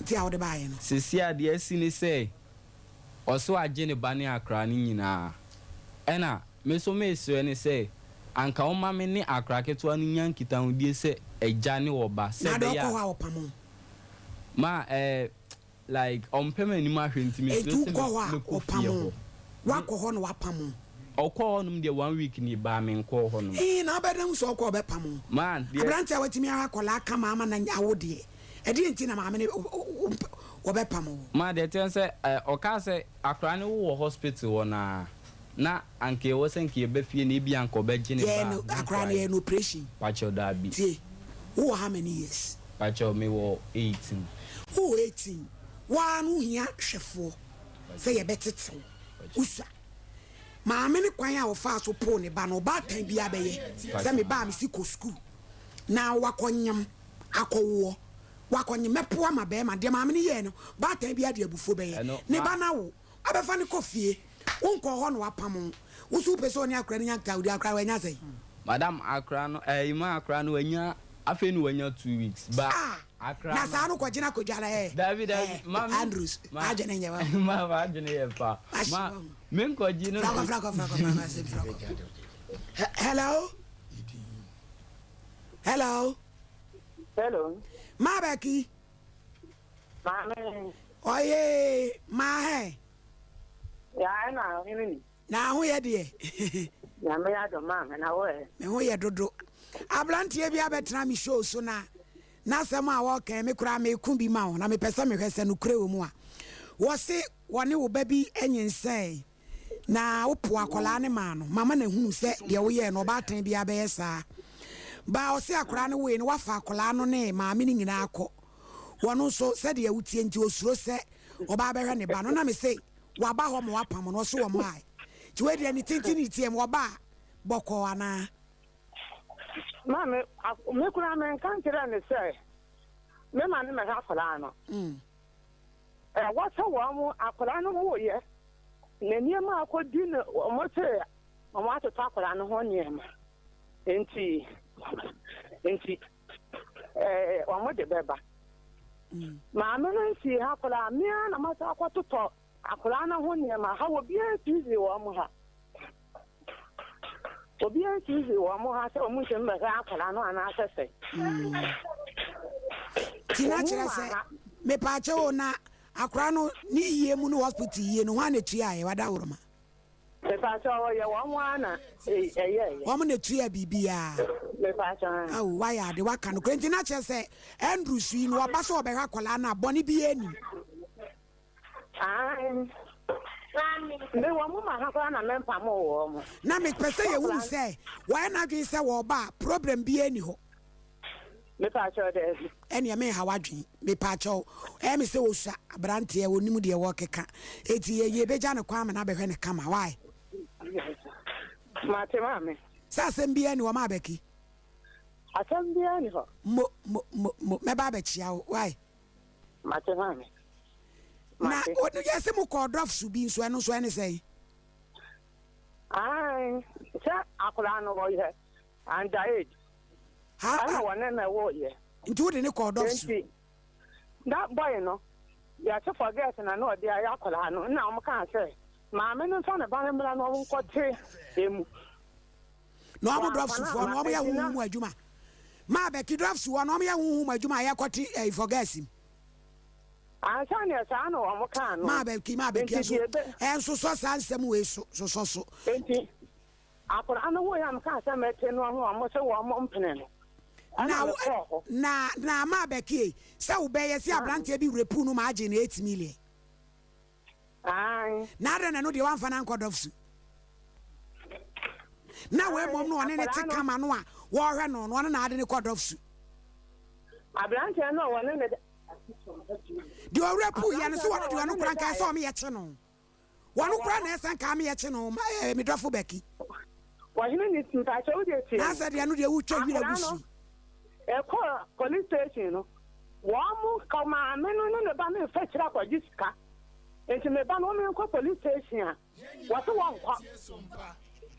nti a wo de ba ye no sisi ade asi ne sɛ ɔso agye ne ba ne akra ne nyinaa ɛna me so me so ne sɛ anka o ma me ne akra keto anu nyan kitahudie se eja ne oba se be ya ma like on pema ni ma hwenti me so se opamo wakɔ no wapamo ɔkɔ no de 1 week ni ba me nkɔ hɔ no na abɛdan so ɔkɔ bɛpamo man abrante a watimi akɔla aka ma na awode ɛde nti na ma me ne wɔbɛpamo ma de ten sɛ ɔka sɛ akra ne wo hospital wɔ na anke wo senke be fie na bi anko be gine ba no akra na no operation pacho da bi tie wo how many years pacho me wo 18 wo 18 wa no hia hwefo say ye betete usa ma me ne kwan a wo fa so po ne ba no ba tan bi abeye say me ba me si ko school na wakonyam akɔwo wakonyam mepo ama be ma de ma me ne ye no ba tan bi ade abufo beye ne ba na wo abefa ne kofie unko ho no apam wo su pese oni akra nya ka udi akra wanya sei madam akra no ima akra no wanya afi no wanya 2 weeks ba akra na sa no kwagina kodwala David mama Andrews agene nyewa mama agene ye pa ma men kwaji no hello ma baki Mame oye ma he ya na hini na ho ye de ya me ya do ma na wo me ho ye dodo abrantie bi abetra mi show so na sem a wo kan me kura me ku bi ma ho na me pese me hwese no kure wo mu a wo se woni wo ba bi enyensen na wo po akola ne ma no mama na hunu se de wo ye no ba tan bi abe sa ba o se akora ne we no wa fa akola no ne ma me ni nyina akọ wono so se de awutie nti osuro se oba be hwe ne ba no na me se waba ho mo wapam no so wo mai ti we de ni tintini tie mo ba boko ana mame me kura me kan kira ne se me ma ne me ha kola no what wo mo akola no wo ye na niema akodi ne mo se mo atota akola no ho niema enti wo mo de beba mame no si ha kola me na mata akototo akola na ho niema ha wo bia tizi wo mo ha obi an tizi wo mo ha se o mu se mbe ha akola no ana asese tina kire se me pa che o na akora no ni yie mu no hospital yie no ha na tua ye wada woroma me pa che o ye wo mo ana ye wo mo na tua bibia me pa che awu wa ya de waka no tina kire se Andrew sui no oba so obe ha akola na boni bi eni me wo mo ma ha kwa na mempa mo wo mo na me pese ye wu se wa na dwen se wo ba problem bi eni ho me pa cho de eni me ha wadwen me pa cho me se wo sha abrante e wonimu de wo keka eti ye beja ne kwa me na be hwe ne kama why ma te ma me sa sem bi eni wo ma beki asem bi eni ho mo me ba be chia why ma te ma me na onu yesi mu ko drop su bi so eno so ene sei sa akula no wo ye and died ha wana na wo ye nti wo de ne ko drop su that boy no ya to forget na no de ya akula no na o kan say ma me no so na ba me no wo ko te emu no am drop su fo no am ya hu mu adwuma ma be ki drop su no am ya hu mu adwuma ya kwoti forget him Ansani asano wa mokano ma be so enso so sansem we so enti akora anu wo ya mka asa mete no ho amo se wo mo mpene no na ma be ki se wo be ye si abrante bi repu no ma age na 8 million na ada na no de wan fa na nkodofsu na we mom no one ne te kama no a wo hwe no no na ade ne kodofsu abrante no one ne de owura pu ya no so one de one kura nka so me ye che no one kura na esan ka me ye che no me dofo beki wahine ni tinta che wo de che na sa de no de wo twa hwira gusi police station no mu kama me no ba me fa kira kwa jisika enti me ba no me ko police station a wato won kwa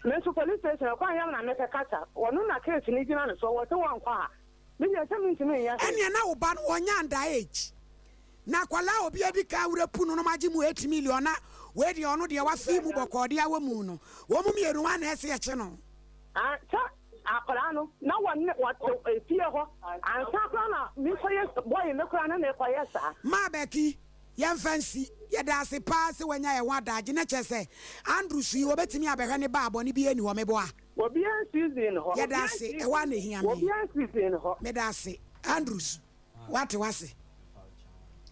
me so police station kwa yam na me kata wono na case ni gina no so wato won kwa me ya temi ntimi ya ene na wo ba no wonya nda age na kwala obi adi ka wura pu no maji mu 8 million na we di ono de wa fi mu bokode awa mu no wo mu mieru wa na ese ye che no akwara no na wonne wato efie ho ansa kwa na mi koye boy me kura na na koye sa ma beki yem fancy ye da se pass wanya ye wada age na chese Andrew su obetimi abehwe ne ba abo ne bi ani ho mebo a obi an season ho ye da se e wa na hia me obi an season ho me da se Andrews what was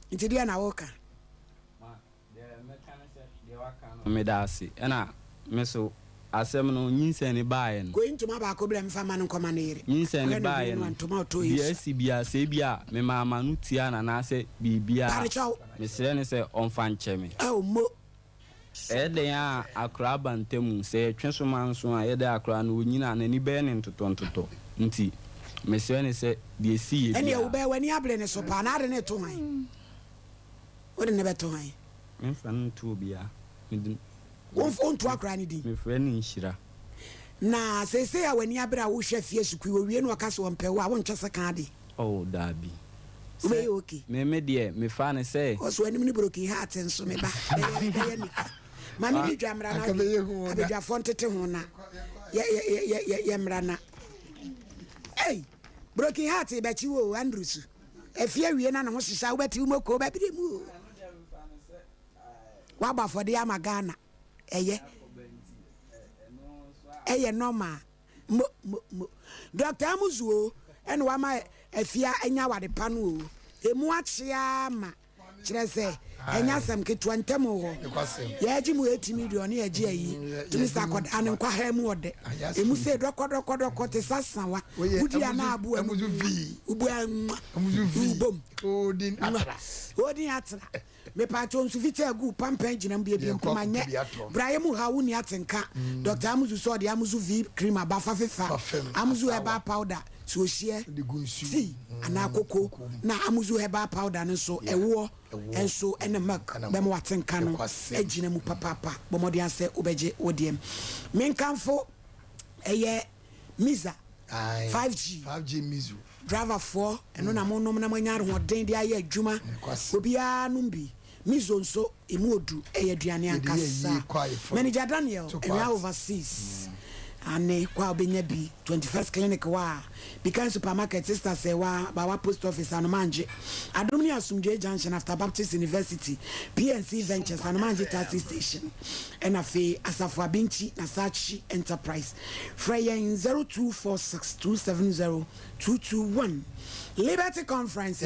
it dia na woka ma de mechanic de waka me da se na me so asem no nyinse ne baaye no ko intuma ba ko bla mfa ma no koma na yire nyinse ne baaye no bia si bia se bia me mama no tia na na se bibia me sere ne se onfa nche me mo ede ya akra bantemu se twenso manso a ede akra no nyina na ni be ne ntoto nti me sere ne se de si ye ene wo be wani abre ne so pa na ade ne to han wo de ne be to han me fa no to bia on to akra ni di me frɛ ni nhyira na sese ya wani abra wo hwɛ fie sukui wo wie no aka so mpɛ wo a wo nkyɛ ka de dabi we okay me de me fa ne sɛ oso anim ni broken heart nso me ba mami ni dwamra na abedwa fontete ho na ye mra na broken heart be chi wo Andrews efie wie na ho hyehyɛ wo beti wo ko ba bi mu wa ba for de amagana eye normal mo Dr. Amuzuo ene wa ma afia anya wade pa no emu achia ma kire se enya sam ke 20 mo ho ya ji mu 8 million ya ji ayi tumi sakod an kwa ha mu wode emu se dokodokodoko te sasawa udi ana abu amuzu vi ubu amuzu vi bom odin atra me pacho nsu fiti agu pampan gina mbie bi nkoma nye braye mu ha wuni atenka Dr. Amuzu so de Amuzu V cream abafa fefa Amuzu herbal powder so hie si ana koko na Amuzu herbal powder no so ewo enso ene mak be mo atenka no agina mu papa bomodi ase obeje odiem menkanfo eye Miza 5G Mizu driver 4 eno na mo nom na manyare ho den de aye adwuma obia numbi Mizo nso emu odu eye aduane ankasa manager Daniel area overseas ane kwa obenya bi 21st clinic wa because supermarket sister say wa ba wa post office anomanje adomni asumje junction after Baptist University PNC Ventures anomanje taxi station enafe asafo abinchi na Sachi Enterprise freyen 0246270221 Liberty Conference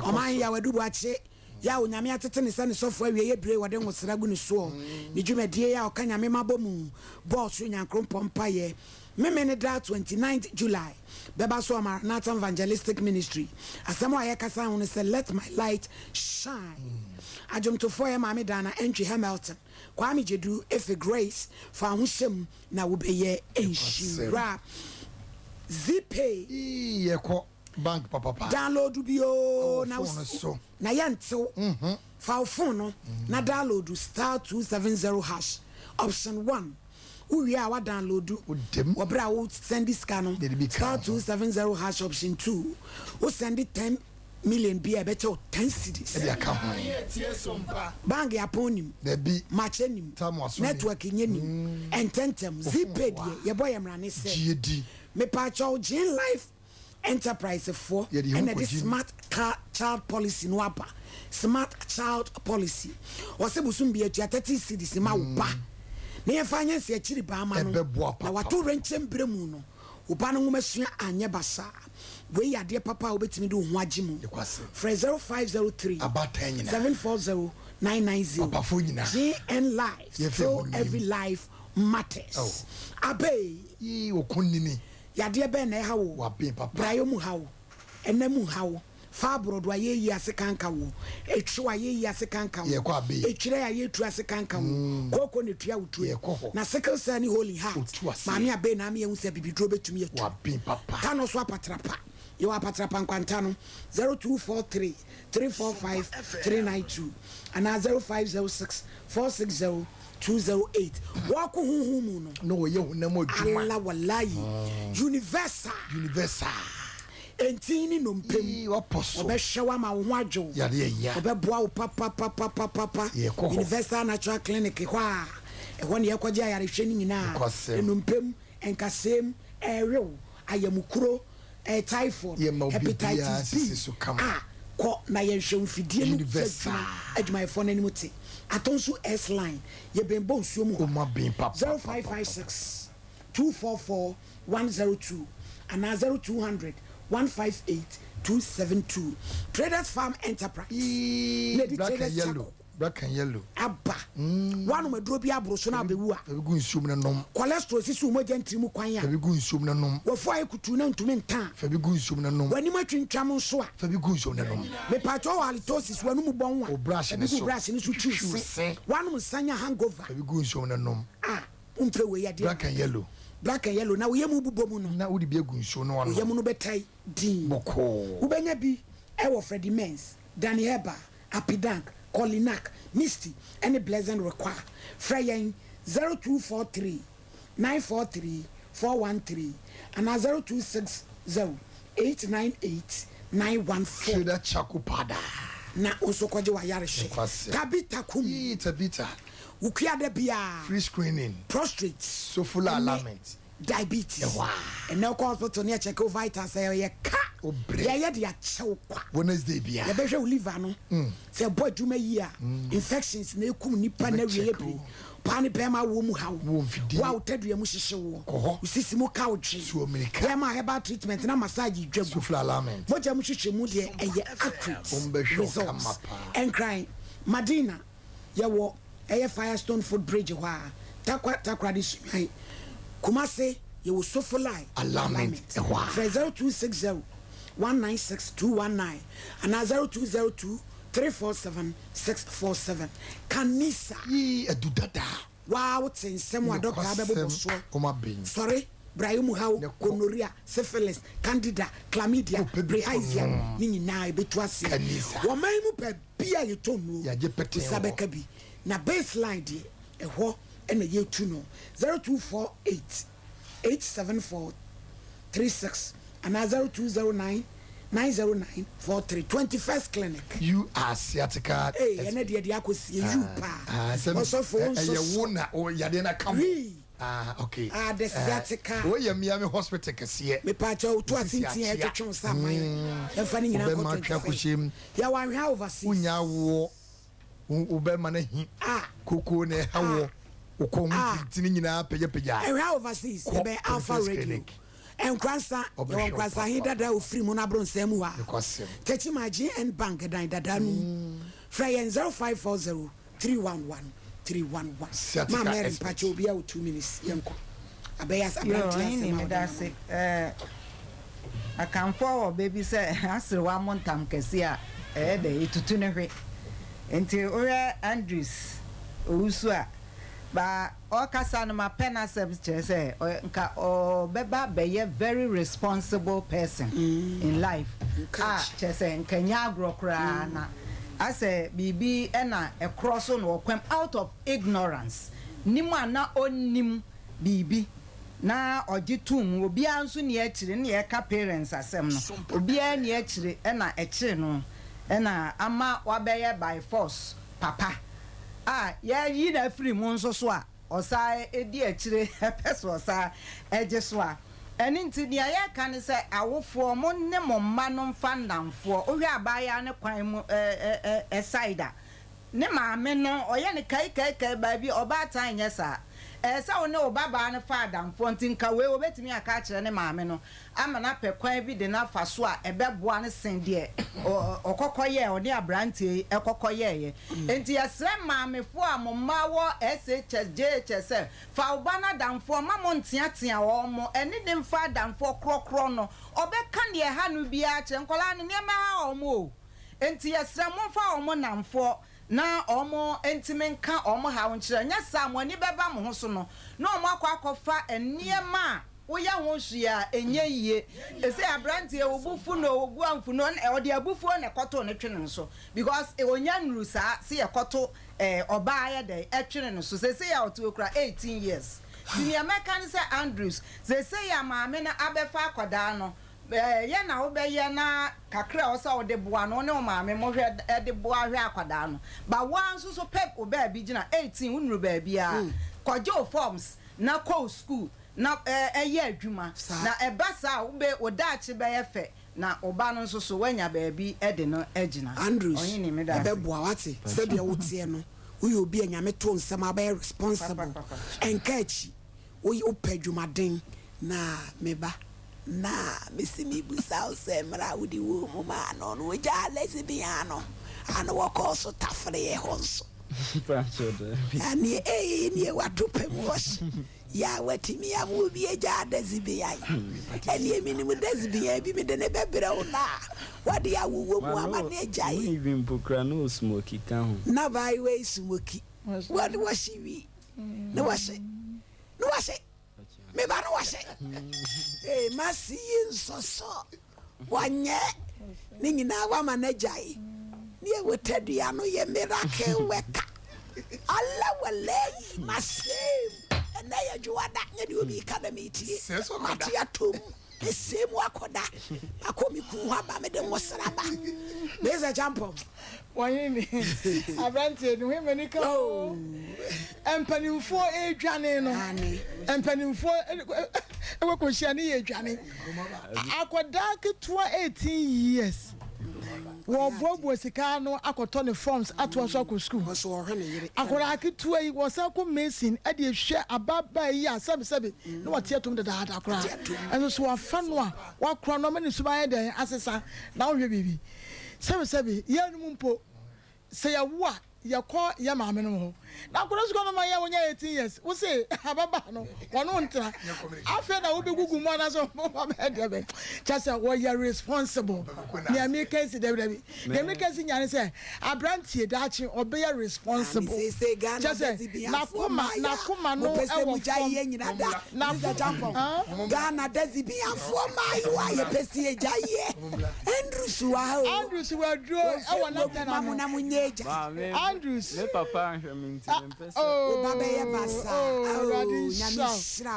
oman ya wedubu ache ya onyame atete ne sane sofo awie ye bre wode nwosra gu ne so ne dwumadie ya oka nyame mabomu boss nyankropom paye memene da 29th July beba so Maranatha Evangelistic Ministry asamo ayekasa ho ne say let my light shine ajum to for mame dana entry Hamilton Kwame Jedu Efe Grace fa ho hyem na wo beye enshira Zipay yeko bank papa download bio na so na yantew fa phone no na download *270# option 1 uwi a wa download wo bra wo send scan no *270# option 2 wo send 10 million bi e beto 10 cedis e aka ho bank ya ponim match nim network nyenim ententem Zipay ye boy emra ne se me pacho Gin Life Enterprise for and the smart child policy no apa smart child policy wase busum bi atua 30 cedis ma wo ba na ye finance e chiri ba ma no na wato renchem bremu no wo ba no ngumasua anye basa we yade papa obetimi do ho agye mu 0503 740 990 GN Life. So every life matters. Abe okunini yade be na ha wo brayo mu ha wo enemu ha wo fabro do aye yi ase kanka wo etwe aye yi ase kanka wo etwire aye tu ase kanka wo koko ne tua wutu na sickle cell ni holy heart maami abe na me hu se bibidro betumi etu tano so apatrapa you apatrapa nkwanta no 0243 345 392 and 0506 460 208 walk humu no ye hunamo djuma Allah wallahi universal entini no mpem obehwa ma wo adwo obeboa wo papa universal natural clinic kwa ehwo ne yakwaje ayarehwe ni nyina no mpem enkasem erew ayamukuro typhoid hepatitis B ko na yehwe mfidie no adwuma efo na nimuti atonsu S line ye bembo nsuom ho 0556 244 102 and 0200 158 272 Traders Farm Enterprise Lady Traders black and yellow abba one me dro bi abroso na bewu a gu nsuom na nom cholesterol sisu mo gentri mu kwan ya gu nsuom na nom wo fo ayekutu na ntumi ntan fa bi gu nsuom na nom wani matwintwam nso a fa bi gu nsuom na nom me patcho halitosis wanu mu bon wa o brush ni so twi wanu sanya hangover fa bi gu nsuom na nom umpe we ya black and yellow na wo yemu bubomu no na wo di bi gu nsuom no wanu yemu no betai din boko wo benya bi e wo Freddy Mens Danny Heba Apidank Colinac Misty any blessing require Freyen 0243 943 413 and 0260 898 914 Shida Chakupada na osokwaje wa yareshe tabita kum tabita ukiade bia free screening prostrate so full alignment diabetes and now hospital near check vitals say ka ya de achew kwa Wednesday bia ya behwe liver no say boy duma yi a infections na ekum nipa na wiye bi pani pema wo mu hawo wa utadua mu hyehye wo usisi mu ka odwe ya ma herbal treatment na massage dwabu so full alignment moja mu hyehye mu de eye accurate results and crying Madina ya wo eye Firestone Food Bridge wa takwa dis Kumase ye wo sofulai alignment 0260 196 219 and 0202 347 647 Kanisa edudada wow tensem wa doctor abebo so sorry Brahim how gonorrhea syphilis candida chlamydia prehaisia ni nyina ebetu ase wo man mu pa bia ye tonu ya je pete sabeka bi na baseline de ehwo ena ye tu no 0248 874 36 and 0209 909 43 21st clinic you are sciatica ena de akosi you pa also for ye wona o yade na kam okay the sciatica o ye miami hospital kese me pa cha o to asintin e twetwe saman e fa ni nyina ko ya wa hwa overseas unya wo ube manahi koko ne hawo ukonti nyina peja e hwa overseas e be Alpha Radio en kwansa hidada ofiri mu na bronsam wa techi ma GN bank dan dada nu frey 0540 311 311 ma mere pacho obi a 2 minutes yenko abayas abranti asema akamfo baby say asre wa montam kese a de itutu ne hwe enti ora Andrews owusu a ba okasa no ma penasem say nka beba be very responsible person in life say nka nya agrokra na ase bibi ena cross no kwem out of ignorance nimu ana onnim bibi na ogitum obi anso ne akire ne ye ka parents asem no obi an ne akire ena ekire no ena ama wabeye by force papa ya yi na free mu nso so a osa edi akire peso osa eje so a eni ntini ya kan se awofo mo ne mo mma no mfa ndamfo ohwe abaya ne kwan mu side ne maame no oye ne kai ba bi oba tan nyesa sa wo ne o baba ne fa adamfo ntinka we obetimi aka kire ne maame no ama na pekwan bi de na fa so a ebeboa ne sen de okokoye o ne abrantie ekokoye enti yesre maame fo amomma wo SHJHS fa obana damfo mamo ntiatia wo mo eni de mfa damfo krokro no obeka ne ha no bia kire nkola ne ma ha o mo enti yesre mo fa o mo namfo na omo entimenka omo ha wonkyere nya samoni beba mo ho so no na omo akwakofa eniema woya ho hwia enye yie ese abrantie obufu no ogu amfu no e ode abufu na ekoto ne twene so because e onya nuru sa se ekoto oba ya de etwene no so se ya otu okra 18 years senior mechanic Andrews se ya maame na abefa akoda no ye na wo be ye na kakra wo sa wo de boa no ne o maame mo hwe de boa hwe akwada no ba wan so pep o ba bi gina 18 unru ba bia kojo forms na ko school na ye adwuma na ebasa wo be odachi be ye fe na oba no so wanya ba bi de no agina Andrews ebe boa wate se de wo tie no wo ye obi anyame to nsem aba responsible enkachi wo ye opadwumaden na meba na misimi busa se mra wudi wo mu ma no no ja lesbiano ana wako so tafre honso ani ni watu pemwos ya watimi amu bi ja desibia ani minimum desibia bi me de ne bebere una wadi awu mu amane jai even pokra no smoky kan ho na by way smoky what was she no was me ba no wase masi nsoso wanye ni nyina wa manajai ni ewetadua no ye miracle worker alla walai masem na ya juada nya di obi academy tie mati atom esemu akoda akomi ku ha ba me de mosraba leza jampo wanyini abrantie no hwe mani ka empanimfo edwane no empanimfo ewekohia ne edwane akoda ketua 18 years wo bobo sika no akoto ne forms ato so akọ school akoda ketua yi wo sa ko medicine e de hwe ababa yi asebsebe no wote atom de da akora enso so afa no a wa kro no mani suban de asesa na wo hwe bibi sebe yanu mpo se ya wa ya ko ya maame no ho na akora so no ma ya wonya 18 years wo se ababa no wono ntra afa na wo begugu mo na so mo ba de be chasa wo ya responsible ni ameka si de be ni ameka si nyane se abrantie dachi obeya responsible chasa na kuma no e wo jaye nyina da na jampo Ghana dazi bi afo mai wa ye pesi jaye Andrews wa dro e wona tana mo na munyeja Andrews me papa ahwe minti mpesa o baba ye basa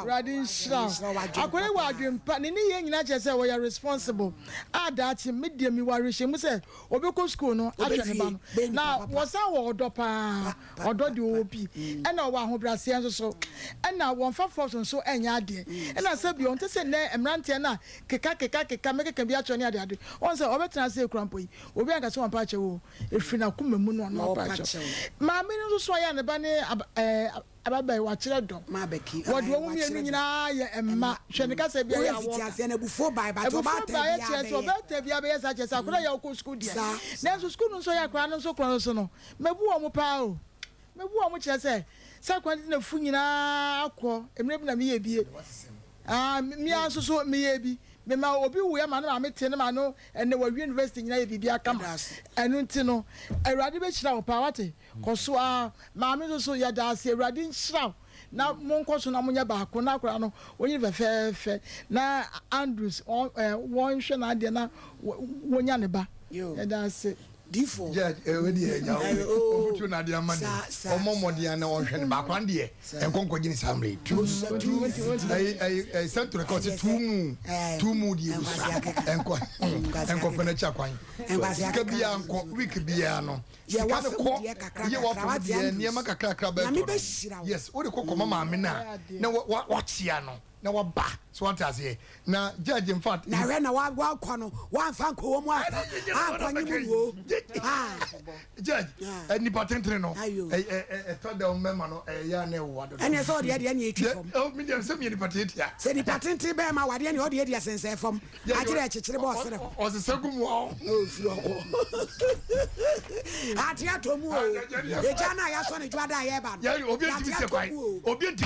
radin shra akore wa adwempa ne ye nyina che se wo ya responsible adachi media mi wa rehye mu se obeko school no ahwe ne ba no na wo sa wo odopa odo de obi e na wo ahobrase enso so e na wo fa force so enya ade e na se bi on te se ne emrante na keka mekeka bi acho ne ade on se obetena se krampo yi obi anka so wampa che wo efina kumemu no no pa che maame no so ya ne ba ne ababai wa kire do ma beki wodi wo mienu nyina ye emma hwene ka se bia ya wo ase na bufo bai ba to ba ta bia be sa che sa kura ya ko school dia na so school no so ya kura no so kura so no mebu wo mo pa o mebu wo mo kire se sa kwa na fu nyina akọ emre bi na me ye bie mi aso so me ye bi me ma obi wo ya ma na me te na ma no ene wa university nyina ye bibia kama enu nti no awurade be kira wo pa wate koso a ma me so ya da ase awurade nhyira na monko so na munya ba ko na akora no onyi fe na Andrews won hwe na de na wonya ne ba ya da ase difo we die nya ofutu na de amane omomode na won hwe ne ba kwan de enkonko gini samre tu ai centre ko se tumu die enko pena cha kwan ka bia enko week bia no ye wa ko ye wa fa de niema kakra ba yes o de kokoma maame na wa chia no na wa ba so what has here now judge in fact na we na wa kono wa fa ko wo mu asa akwani mu wo judge any patentre no to the member no ya na wo do ene so de na echi fom oh me dem se me ni patentre se ni patentre be ma wade ne o de asense fom agire chichire bo sere o se segum wo o fi oko ati atomu o e jana ya so ne jwada ya ba ya obi ntimi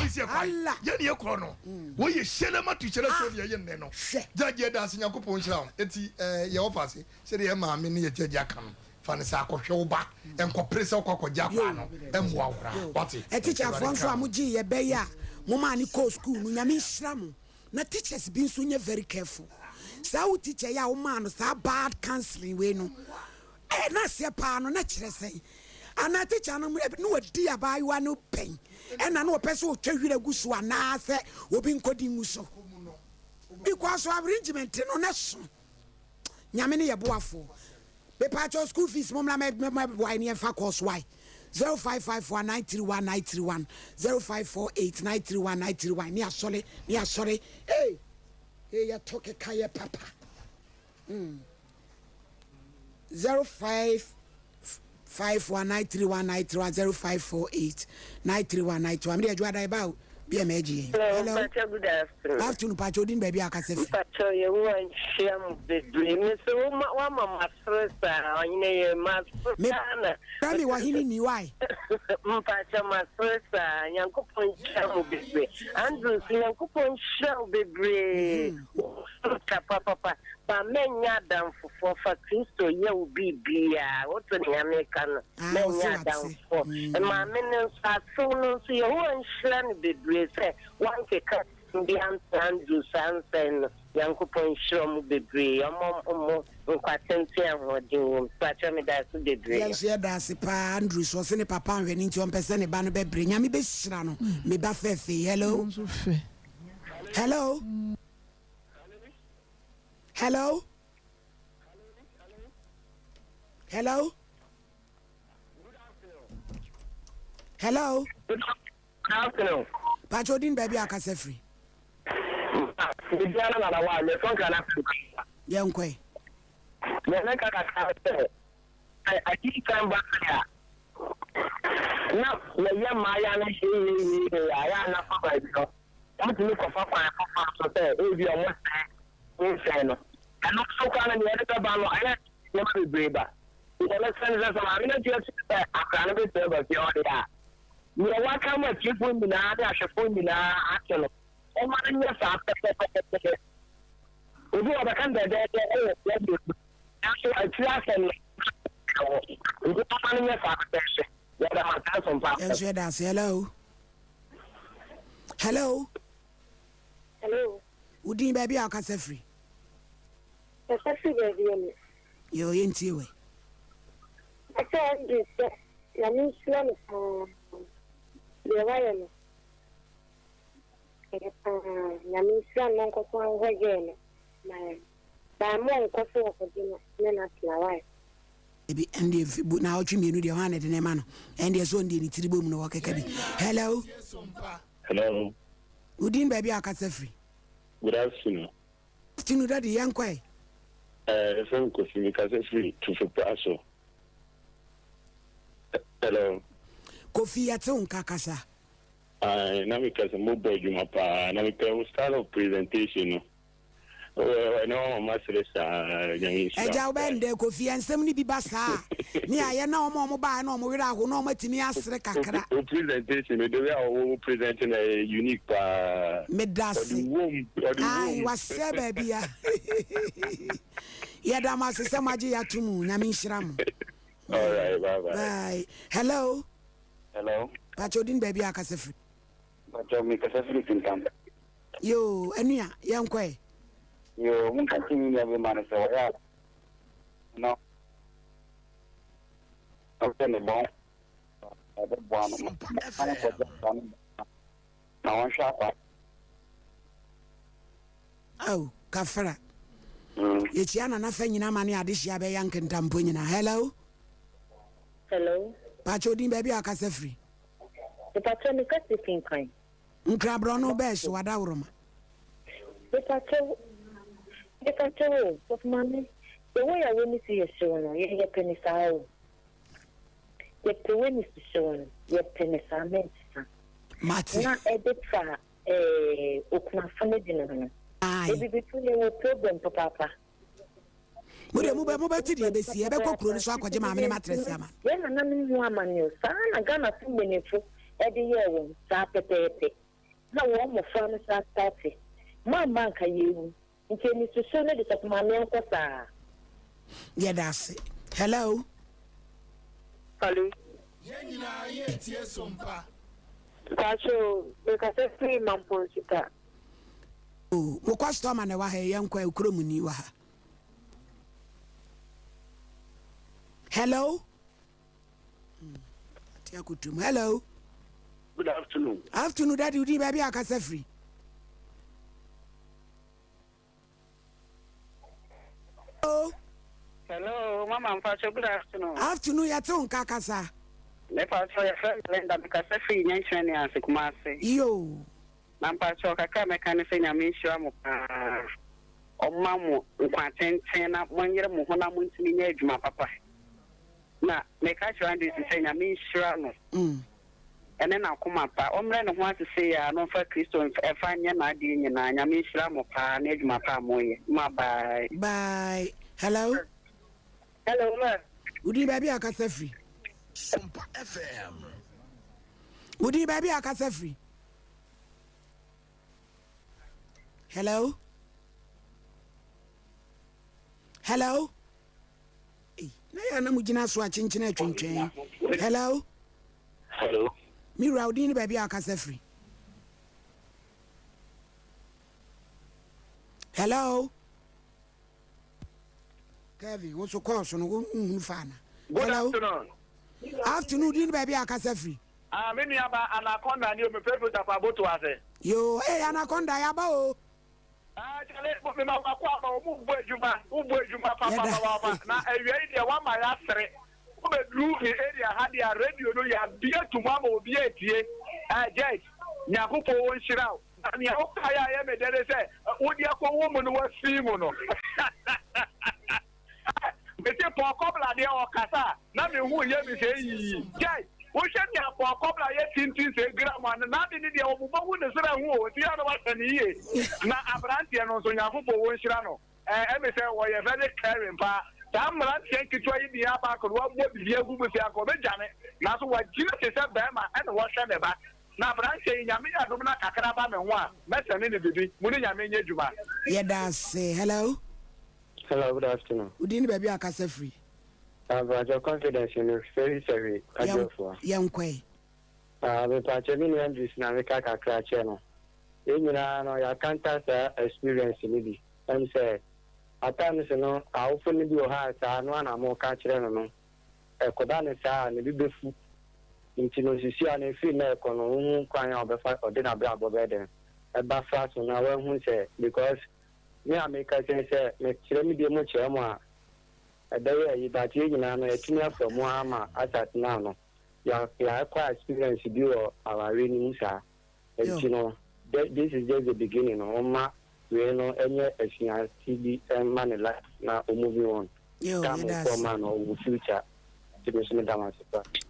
se kwai ya ne ekro no wo ye shelema tu chere so de ye ne no judge da se yakopon hira eti ye office se de ma me ne ye judge aka no fa ne sa akɔhwe wo ba enkɔpre se okɔkɔja pa no emboa wora what e teacher fon so amuji ye be ya mo ma ni ko school no nyame hira mo na teachers bi nso nye very careful sa wo teacher ya wo ma no sa bad counseling we no na se pa no na kyerɛ sɛ ana teacher no no wadi abayiwa no pen na no pɛ so otwa hwira gu so ana sɛ obi nkodi ngu so because arrangement no na so nyame ne yeboafo be patcho school fees mom la me boy ne fa course why 0554931931 0548931931 ni asole hey ya toke kaya papa 0551931931 0548931931 me dey jwada about BMG. Hello. Good afternoon. Afternoon, Pacho. Din baby akasef. Pacho, you want share the dream. So, what mama first, you know, your master. Tell me what he need why. Pacho, my first, Yanko Point Shell baby. Andrew, Yanko Point Shell baby. Papa. But men down for Christo, you will be what's the American men down for. And my men are so no, so you won't share the say one can cut the answer do something young coupon show the brie or more yes, yeah, that's pa Andrew so sene papa when into 1% ba no be bring me be sra no me ba fefe hello hello hello hello hello good afternoon. Pacho din baby akase free. Bibiana na wa le son kana. Yankwe. Me na kaka ka. I keep time back here. Na ya maya na shi ya na papa bido. Mo ti ko papa so te e bi o mo se no. Ano so kana ni ya ba no ana no be breba. Ina na san za ma na ti akana be te ba fi o ya. You are welcome to keep with me now. I should put me now. Actually, oh my goodness, we do have a candidate there. Actually, I trust and we do have a yes, that's hello. Hello. Hello. Udin baby, I can say free. Yes, baby. You're into you. I said this. I mean, the wire. Yamisha non ko again. My mom ko so ko dinner na tlawa. Ebi ende na ochi mienu de wan de ne ma no. Ende so ndi ni tiribo mu no wakeka bi. Hello. Hello. Udin baby akasa free. Good afternoon. Tinu daddy yankwa. From Kofi Kasa free to Fupaso. Hello. Kofi ate unkakasa. Na because mo boy juma pa na because start of presentation. Oh, no master sa yangi. Eja obende Kofi ensem ni biba sa. Ni aye na omo ba na omo wira ho na omo timi asere kakra. O presentation me do we are presenting a unique pa. Medasi. Ai wase baby ya. Ya dama se samaji ya tumu na mi nhiramu. All right, bye. Bye. Hello. Hello. Pacho din baby akase free. Pacho mi kase free tintam. Yo, enua, yankwa. Yo, mun kan tin ya be mane so ya. No. Okay, ne bon. Ade bon. Na wan shapa. Oh, kafara. Yechiana na fa nyina mane ade hia be yank ntampo nyina. Hello. Hello. Pacho din baby akase free. The pacho mi kasi pinkan. Nkra bro no be so wada woroma. But mommy, the way I want to see a show, you're penny sour. You're penny show, you're penny salmon. Martin, not a bit far, Okma family dinner. Maybe between your problem, Papa. Mode mobile to the besi ebe kokro so akwaje ma amene matrese ama. Ye na na nnu amanyo sa na Ghana fu menefo e de ye wo sa pepepe. Na wo mo fa no sa start. Ma nka yewu. Nke ni so no de sapma me nko sa. Ye that's it. Hello. Hello. Ye nyina ye tie sompa. Kacho, because it's free man ponchita. Oh, mo customer na wa he yankwa ukro mu ni wa ha. Hello? Hello? Good afternoon. Afternoon, Daddy, you baby, I can say free. Hello? Hello, Mama, I'm Pacho. Good afternoon. Afternoon, you're talking, Kakasa. Let us try your friend, Linda, because I free mention as a Kumasi. Yo. Nampacho, Kaka, mechanic, I mean, sure, or Mamu, Quantin, 1 year, Mohona, Muntin, my papa. Na make I try this say I mean sure no. And then I'll come up. I'm not want to say I know for Christo and find your idea and I mean sure mo pa need my pa moye. My bye. Bye. Hello? Hello, ma. Would you baby I can say free? Sompa FM. Would you baby I can say free? Hello? Hello? Hello? Hello? Me Rowdini baby I can say free. Hello? Kevin, what's your course on fan? Good afternoon. Afternoon, baby, I can say free. Many about Anaconda, and you may pay for the Pabo to us. Yo, hey, Anaconda, Yabo. Now, a radio, one my last three. Blue area had their radio, no, you have beer to Mamma, be a tea. Judge, Yakupo won't shit out. And you hope I am a dead say, would you have a woman was Simono? But if for a couple of days or Casa, nothing who hear me say, Judge. We should have for a couple of years since a grandma and not in the woman is the other one year. Now, Abranti and also Yakupo won't shirano. And say, well, you're very caring, pa. Some man take it to the abac or what would be a good with Yakob Janet. That's what Jesus is a Bama and wash the back. Now, Branche, Yamina, Domina, Kakarabam and one. That's an individual. Wouldn't Yamin Juma? Yeah, that's hello. Hello, good afternoon. We didn't baby, I can say free. Your confidence in you very sorry. Young Quay. The Pachamini Andrews Namika Crack channel. You know, your cancer experience in it. And say, at times, you know, I often do have one more catcher. A Kodan and a bit food. Into Lucian and female con crying out the fight or dinner bravo bed. A baffast on our own say, because me, I make a say, make me much more. A day that you know, a tuner from Muhammad at now. You are quite experienced to do our reading, sir. You know, this is just the beginning. Oma, we know any TV and money life now moving on. Come man or future.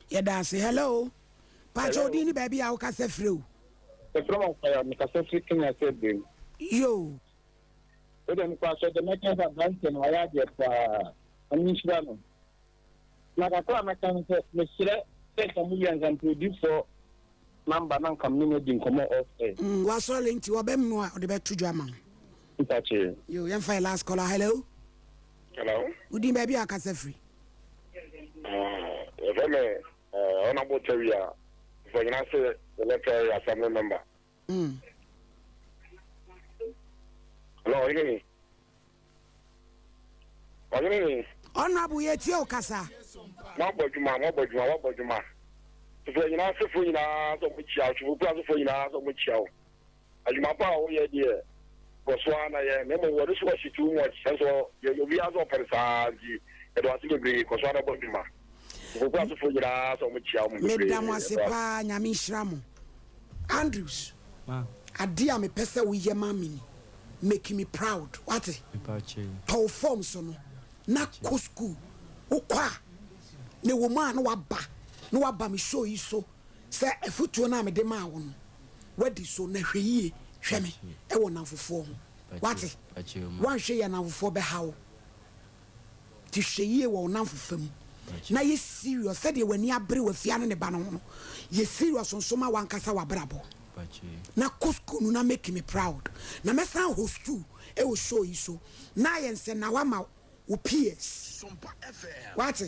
Yeah, that's hello. Pacho Dini baby, I can say through. The problem for me, because everything I said, yo. Then, the makers of Branson, I had it. Amishano. Like I told my son, Monsieur, take a millions and produce for number non community in Nkomo of A. What's all into a bem or the bed to German? You young fire last caller. Hello. Hello. Would you baby I can say free? Honorable Terrier, for you answer the letter assembly member. Hello, you hear me? Honorable Yetio Casa. What about you? So you know, so you know, so much out, you will for you know, so much out. As my power, dear. Botswana, remember what this was too much, and so you'll be as open as you. It was to be Botswana Bogima. We got to figure out so much out. Madame was a pa, Yami Shramo. Andrews. A dear me pesa with your mammy. make me proud what to form so no na ko school ukwa ne wo ma no waba me show yi so say efutuo na me de ma wo no wadi so na hweyie hwe me e wo namfofo ho what wan hwe ya namfofo be hawo ti hweyie wo namfofam na ye serious said wani abre wa fia ne ba no no ye serious nsoma wankasa wabrabo na kosko no na make me proud na mesan host too e wo show yi so na yense na wa ma wo PS what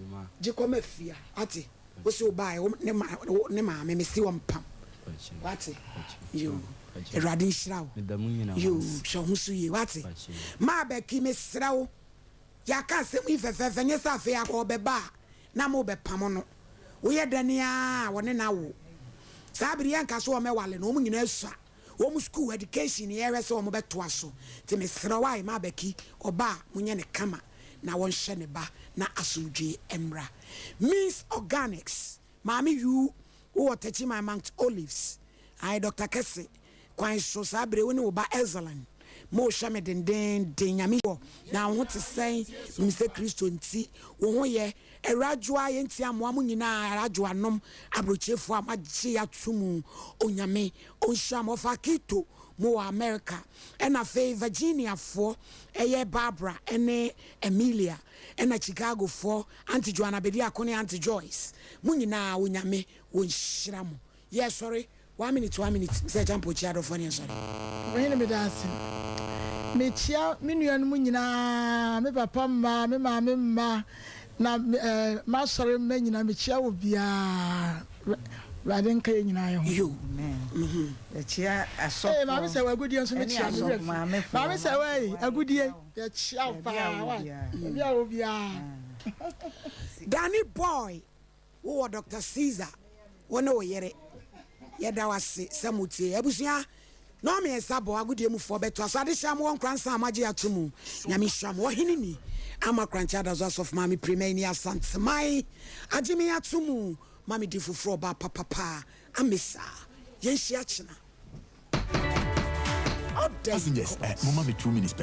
ma jikoma fia ati wo se obai ne ma me si wo mpam what you eradin shraw you show musu ye what ma be ki me sraw ya ka se mu ifefefe nye sa fe akọ beba na mo be pam no wo ye dania wo ne na wo sabiri yanka so o me wale no mu nyina asua wo mu school education ye we se o mo beto aso ti me srawai ma be ki oba munye ne kama na won hye ne ba na asudwe emra Miss Organics mami you wo tachi my Mount Olives I Dr. Kesse kwan so sabiri wo ne wo ba excellent mo shame den nyame wo na ho te sen mise Kristo nti wo ho ye eradwoa ye nti amoa mu nyina eradwoa nom abrochefo amagye atumu onyame onham of akito mo America ena fe Virginia fo eye Barbara ene Emilia ena Chicago fo Auntie Joanna Bedi Akone Auntie Joyce mu nyina onyame wonhyira mo yes sorry 1 minute say jampo chiado for ni sorry when me dance me chia me nuanu mu nyina me papa mma me maame mma na ma sorry me nyina me chia wo bia raden ka nyina yo amen chia aso eh maame say agudie nso me chia maame say we agudie ya chia fa wa bia wo bia Danny boy wo Dr. Caesar wona wo yere yeda wase samutie abusua no me sabo agudie mu fo beto aso ade hya mo kransa amagye atomu nyame hya mo hinini ama krancha da zo of mami premier asante mai agime atomu mami di foforo ba papa amesa yen hia chena Yes, mama me 2 minutes.